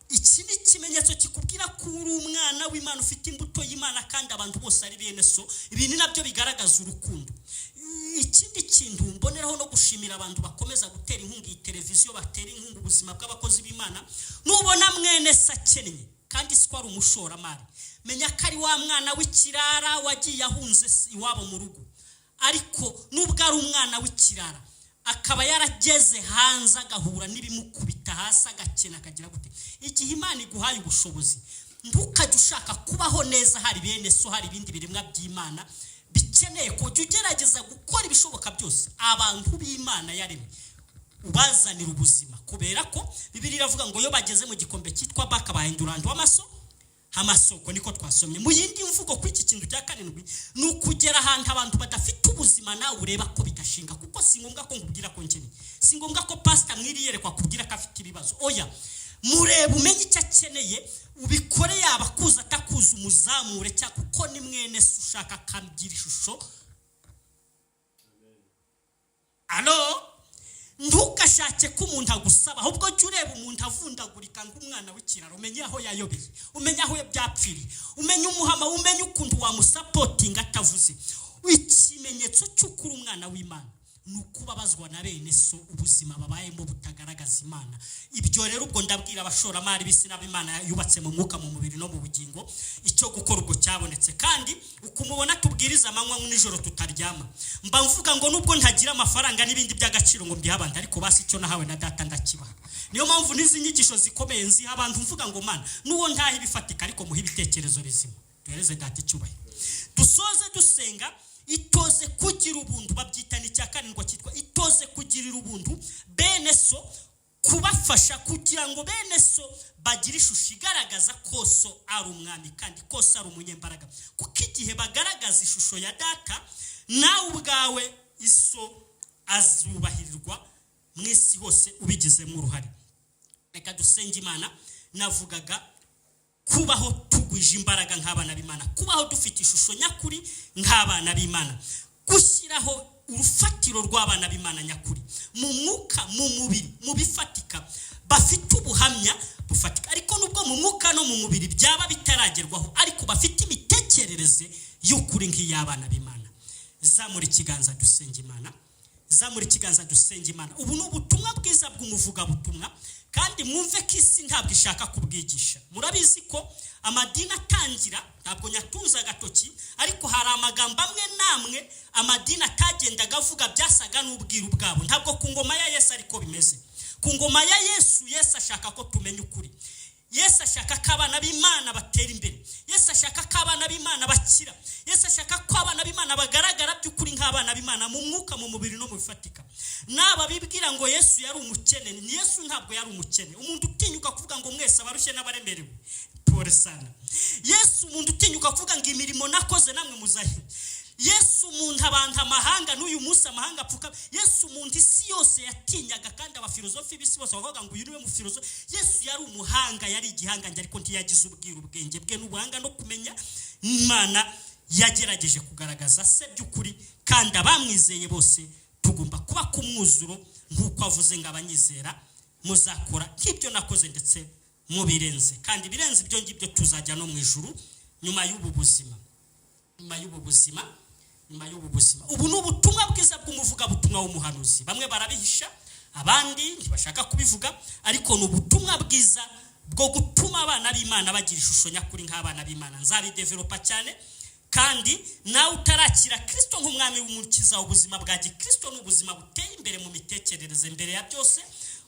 Iki ni ikimenyetso kikubwira ko uri umwana w'Imana ufite imbuto y'Imana kandi abantu bose ari bene so. Ibi ni nabyo bigaragaza urukundo. Ikindi kintu mboneraho no gushimira abantu bakomeza gutera inkunga iyi televiziyo batera inkunga ubuzima bw'abakozi b'Imana. Nubona mwene se akennye kandi si ko ari umushoramari, menya ko ari wa mwana w'ikirara wagiye ahunze iwabo mu rugo. Ariko nubwo ari umwana w'ikirara akaba yarageze hanze agahura n'ibimukubita hasi agakena akagira gute, igihe Imana iguhaye ubushobozi ntukajye ushaka kubaho neza hari bene so hari ibindi biremwa by'Imana bikeneye ko ugerageza gukora ibishoboka byose abantu b'Imana yaremye ubazanira ubuzima. Kubera ko Bibiliya iravuga ngo iyo bageze mu gikombe cyitwa baka bahinduranda amasoko niko twasomye. Mu yindi mvugo ku iki kintu cya 7 ni ukugera ahantu abantu badafite ubuzima nawe ureba ko bidashinga, kuko si ngombwa ko nkubwira ko nkene, si ngombwa ko pastor mwiriyerekwa kubwira ko afite ibibazo. Oya, mureba umenye icyo akeneye ubikore, yaba kuza atakuza umuzamure cyangwa kuko ni mwene se ushaka kagira ishusho. Alo, ntukashake ko umuntu agusaba, ahubwo jya ureba umuntu avundagurika nk'umwana w'ikiraro, umenye aho yayobeye, umenye aho byapfiriye, umenye umuhama, umenye ukuntu wamusapotinga atavuze. Ikimenyetso cy'ukuri umwana w'Imana ni ukubabazwa na bene so ubuzima babayemo butagaragaza Imana. Ibyo rero ubwo ndabwira abashoramari b'isi n'ab'Imana yubatse mu mwuka mu mubiri no mu bugingo icyo gukora ubwo cyabonetse. Kandi ukumubona tubwiriza amanywa n'ijoro tutaryama, mba mvuga ngo nubwo ntagira amafaranga n'ibindi by'agaciro ngo mbiha abantu, ariko basi icyo nahawe na data ndakibaha. Niyo mpamvu n'izi nyigisho zikomeye nziha abantu mvuga ngo Mana nuwo ntahe ibifatika ariko muhe ibitekerezo bizima. Duhereze data icyubahiro. Dusoze dusenga. Itoze kugira ubuntu, babyita ni cya 7 cyitwa itoze kugirira ubuntu bene so, kubafasha kugira ngo bene so bagire ishusho igaragaza ko so ari umwami kandi ko so ari umunyembaraga. Kuko igihe bagaragaza ishusho ya data nawe ubwawe iso azubahirirwa mwisi hose ubigizemo uruhare. Reka dusenge Imana. Navugaga kubaho tugwije imbaraga nk'abana b'Imana, kubaho dufite ishusho nyakuri nk'abana b'Imana, gushyiraho urufatiro rw'abana b'Imana nyakuri mu mwuka mu mubiri mu bifatika, bafite ubuhamya bufatika. Ariko nubwo mu mwuka no mu mubiri byaba bitaragerwaho, ariko bafite imitekerereze y'ukuri nk'iy'abana b'Imana. Zamura ikiganza dusenge Imana, zamura ikiganza dusenge Imana. Ubu ni ubutumwa bwiza bw'umuvuga butumwa, kandi mwumve ko isi ntabwo ishaka kubwigisha. Murabizi ko amadini atangira ntabwo nyatunza agatoki, ariko hari amagambo amwe namwe amadini atagendaga avuga byasaga n'ubwiru bwabo. Ntabwo ku ngoma ya Yesu ariko bimeze. Ku ngoma ya Yesu, Yesu ashaka ko tumenya ukuri. Yesu ashaka ko abana b'Imana batera imbere. Yesu ashaka ko abana b'Imana bakira. Yesu ashaka ko abana b'Imana bagaragara by'ukuri nk'abana b'Imana mu mwuka mu mubiri no mu bifatika. Naba bibwira ngo Yesu yari umukene, Yesu ntabwo yari umukene. Umuntu utinyuka kuvuga ngo mwese abarushye n'abaremerewe, pole sana. Yesu umuntu utinyuka kuvuga ngo imirimo nakoze namwe muzahi. Yesu umuntu abantu amahanga n'uyu munsi amahanga apfuka. Yesu umuntu isi yose yatinyaga, kandi abafilozofi b'isi bose bavuga ngo uyu niwe mu filozofi. Yesu yari umuhanga, yari igihangange, ariko ntiyagize ubwenge bwe n'ubuhanga no kumenya Imana. Yagerageje kugaragaza se by'ukuri, kandi abamwizeye bose tugomba kuba ku mwuzuro nk'uko avuze ngo abanyizera muzakora nk'ibyo nakoze ndetse mubirenze. Kandi birenze ibyo ngibyo tuzajya no mu ijuru nyuma y'ubu buzima. Nyuma y'ubu buzima. Ubu ni ubutumwa bwiza bw'umuvuga butumwa w'umuhanuzi. Bamwe barabihisha, abandi ntibashaka kubivuga, ariko ni ubutumwa bwiza bwo gutuma abana b'Imana bagira ishusho nyakuri nk'abana b'Imana. Nzabidevelopa cyane kandi nawe utarakira Kristo nk'umwami w'umukiza, ubuzima bwa gikristo n'ubuzima buteye imbere mu mitekerereze mbere ya byose,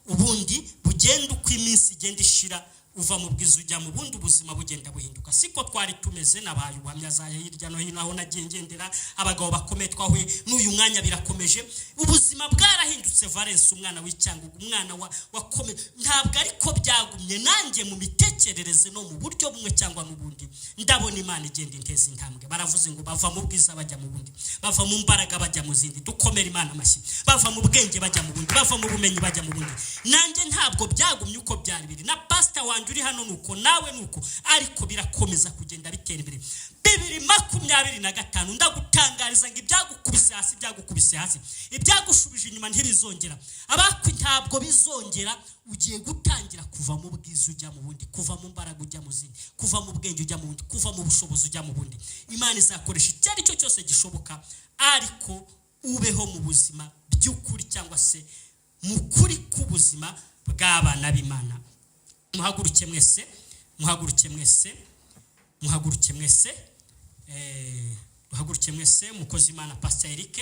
ubundi bugenda uko iminsi igenda ishira, uva mu bwiza ujya mu bundi, ubuzima bugenda buhinduka. Siko twari tumeze, nabaye ubuhamya zaye hirya no hino aho nagiye ngendera, abagabo bakomeye twahuye n'uyu mwanya birakomeje, ubuzima bwarahindutse. Valence umwana w'Icyangugu, umwana wakomeye, ntabwo ariko byagumye nanjye mu mitekerereze no mu buryo bumwe cyangwa n'ubundi. Ndabona Imana igenda inteza intambwe. Baravuze ngo bava mu bwiza bajya mu bundi, bava mu mbaraga bajya mu zindi. Dukomera Imana amashyi. Bava mu bwenge bajya mu bundi, bava mu bumenyi bajya mu bundi. Nanjye ntabwo byagumye uko byari biri, na pastor uri hano nuko nawe nuko, ariko birakomeza kugenda bitera imbere. 2025 ndagutangariza ngo ibyagukubise hasi byagukubise hasi, ibyagushubije inyuma ntibizongera. Abakwi ntabwo bizongera. Ugiye gutangira kuva mu bwiza ujya mu bundi, kuva mu mbaraga ujya mu zindi, kuva mu bwenge ujya mu bundi, kuva mu bushobozi ujya mu bundi. Imana izakoresha icyo ari cyo cyose gishoboka, ariko ubeho mu buzima by'ukuri cyangwa se mu kuri k'ubuzima bw'abana b'Imana. Muhaguruke mwese, muhaguruke mwese, muhaguruke mwese, muhaguruke mwese. Mukozi Imana Pastor Eric,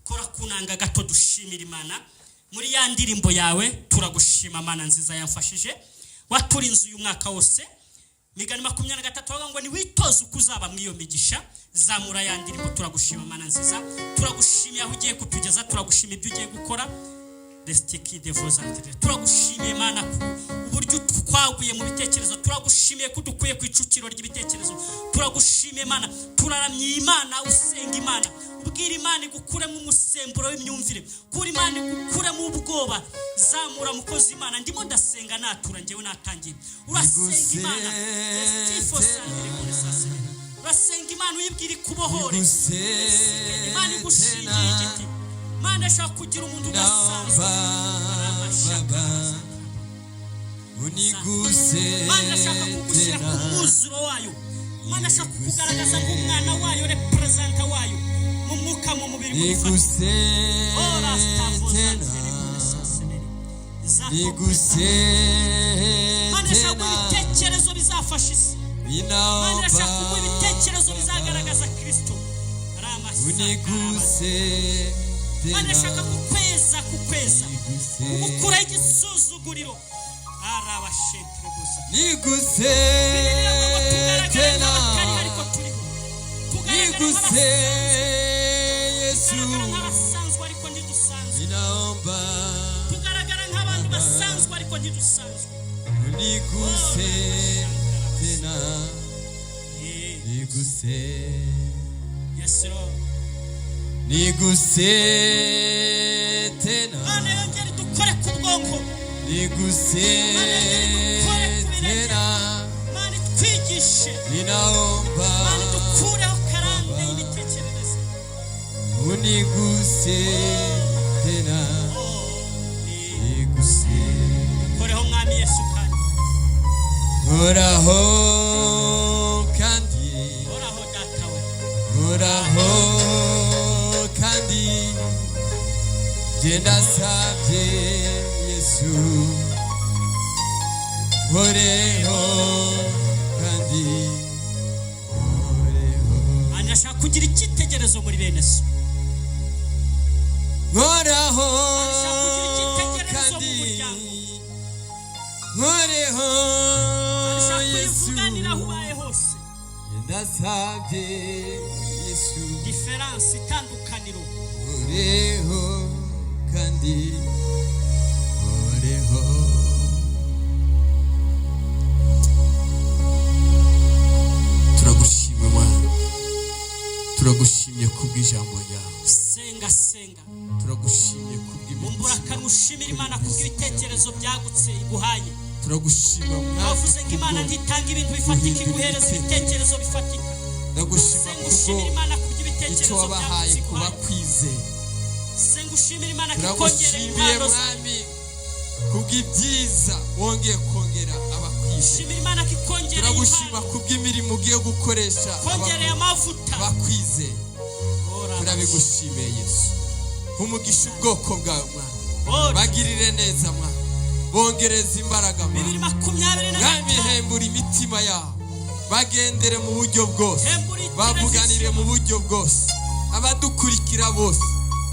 kora kunanga gato dushimira Imana. Muri ya ndirimbo yawe turagushima Mana nziza yamfashije, waturinze uyu mwaka wose. Migani 23 bavuga ngo ni witoze ukuzaba mwiyo migisha. Zamura ya ndirimbo, turagushima Mana nziza, turagushimiye aho ugiye kutugeza, turagushimiye ibyo ugiye gukora. Restiki de vos entrées. Turagushimiye Mana ku uburyo twaguye mu bitekerezo, turagushimiye ko dukuye ku icukiro ry'ibitekerezo, turagushimiye Mana. Turaramye Imana, usenga Imana, ubwira Imana igukure mu musemburo w'imyumvire, kuri Imana igukure mu ubwoba. Zamura mukozi Imana, ndimo ndasenga natura ngewe natangiye. Urasenga Imana, estifo sangire muri sase. Urasenga Imana uyibwira kubohore. Imana igushingiye igiti. Mana shaka kugira umuntu udasanzwe. Uniguse. Mana shaka kugushyira ku mwuzuro wayo. Mana shaka kugaragaza nk'umwana wayo, representa wayo mu mwuka mu mubiri Niguse. Niguse. Mana shaka ibitekerezo bizafasha isi. Mana shaka ibitekerezo bizagaragaza Kristo. Uniguse. Mana shaka kukweza ukura igisuzuguriro. Arabashekere gusa. Niguse tena. Niguse Yesu. Nk'abasanzwe ariko ntidusanzwe. Ninaomba. Tugaragara nk'abantu basanzwe ariko ntidusanzwe. Niguse tena. Niguse. Yes Lord. Niguse tena. Mana yongere dukore ku bwonko. Niguse tena. Mana twigishe. Ninaomba. Mana dukureho karande y'imitekerereze. Uniguse tena. Niguse. Koreho mwami Yesu kandi. Oraho kandi. Oraho data we. Oraho kandi. Genda sabye Yesu. Oreho kandi. Oreho. Mana shaka kugira icyitegererezo muri bene so. Oraho kandi. Oreho Yesu. Kuganira aho ubaye hose. Genda sabye Yesu. Difference, itandukaniro. Oreho kandi. Oreho. Turagushimye Mana, turagushimye kubw'ijambo ryawe. Senga Turagushimye umbura karushimira Imana kubw'ibitekerezo byagutse iguhaye. Turagushima Mwami. Wavuze ngo Imana ntitanga ibintu bifatika, iguhereza ibitekerezo bifatika. Ndagushima Sengushimira Imana kubw'ibitekerezo icyo wabahaye kuba kwizeye. Sengushimira Imana kikongera Turagushimiye impano Mwami kubw'ibyiza wongeye kongera abakwizeye. Shimira Imana kikongera Turagushima kubw'imirimo ugiye gukoresha kongereye amavuta abakwizeye. Turabigushimiye Yesu. Umugisha ubwoko bwawe Mwami. Bagirire neza Mwami. Bongereza imbaraga Mwami. 2025 Mwami hembura imitima yabo. bagendere mu buryo bwose, Hembura bavuganire televiziyo. mu buryo bwose, abadukurikira bose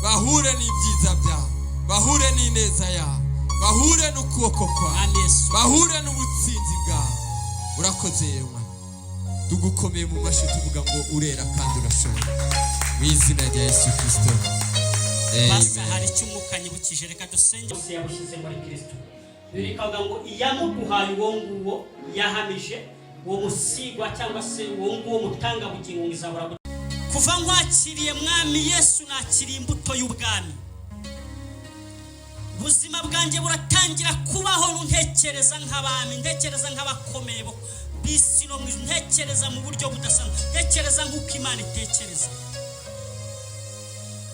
bahure n'ibyiza byawe, bahure n'ineza yawe, bahure n'ukuboko kwawe, Mwami Yesu. bahure n'ubutsinzi bwawe. Urakoze yewe, tugukomeye mu mashyi tuvuga ngo urera kandi urashoboye, mu izina rya Yesu Kristo, basa amen. hari icyo umwuka nyibukije, reka dusenge. Bose yabushyize muri Kristo, birikavuga ngo iyamuduhaye uwo nguwo yahamije uwo musigwa cyangwa se uwo nguwo mutangabugingo ngo izabura. Kuva nkwakiriye Mwami Yesu nakiriye imbuto y'ubwami, ubuzima bwanjye buratangira kubaho, ntekereza nk'abami, ntekereza nk'abakomeye b'isi no mu ijuru, ntekereza mu buryo budasanzwe, ntekereza nk'uko Imana itekereza,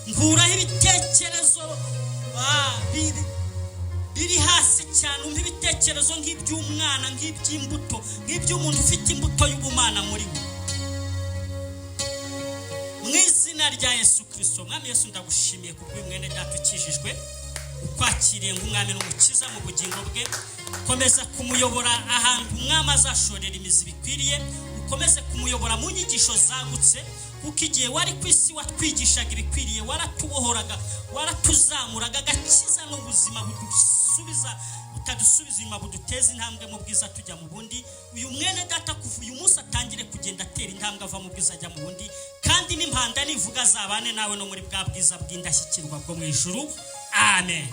nkuraho ibitekerezo biri hasi cyane, umva ibitekerezo nk'iby'umwana, nk'iby'imbuto, nk'iby'umuntu ufite imbuto y'ubumana muri we, mu izina rya Yesu Kristo. Mwami Yesu, ndagushimiye kubwo mwene data ukijijwe, ukwakiriye nk'umwami n'umukiza mu bugingo bwe. Komeza kumuyobora ahantu umwami azashorera imizi bikwiriye, ukomeze kumuyobora mu nyigisho zagutse, kuko igihe wari ku isi watwigishaga ibikwiriye, waratubohoraga, waratuzamuraga, agakiza n'ubuzima butadusubiza inyuma, buduteza intambwe mu bwiza tujya mu bundi. Uyu mwene data kuva uyu munsi atangire kugenda atera intambwe ava mu bwiza ajya mu bundi, kandi n'impanda nivuga azabane nawe no muri bwa bwiza bw'indashyikirwa bwo mu ijuru. Amen.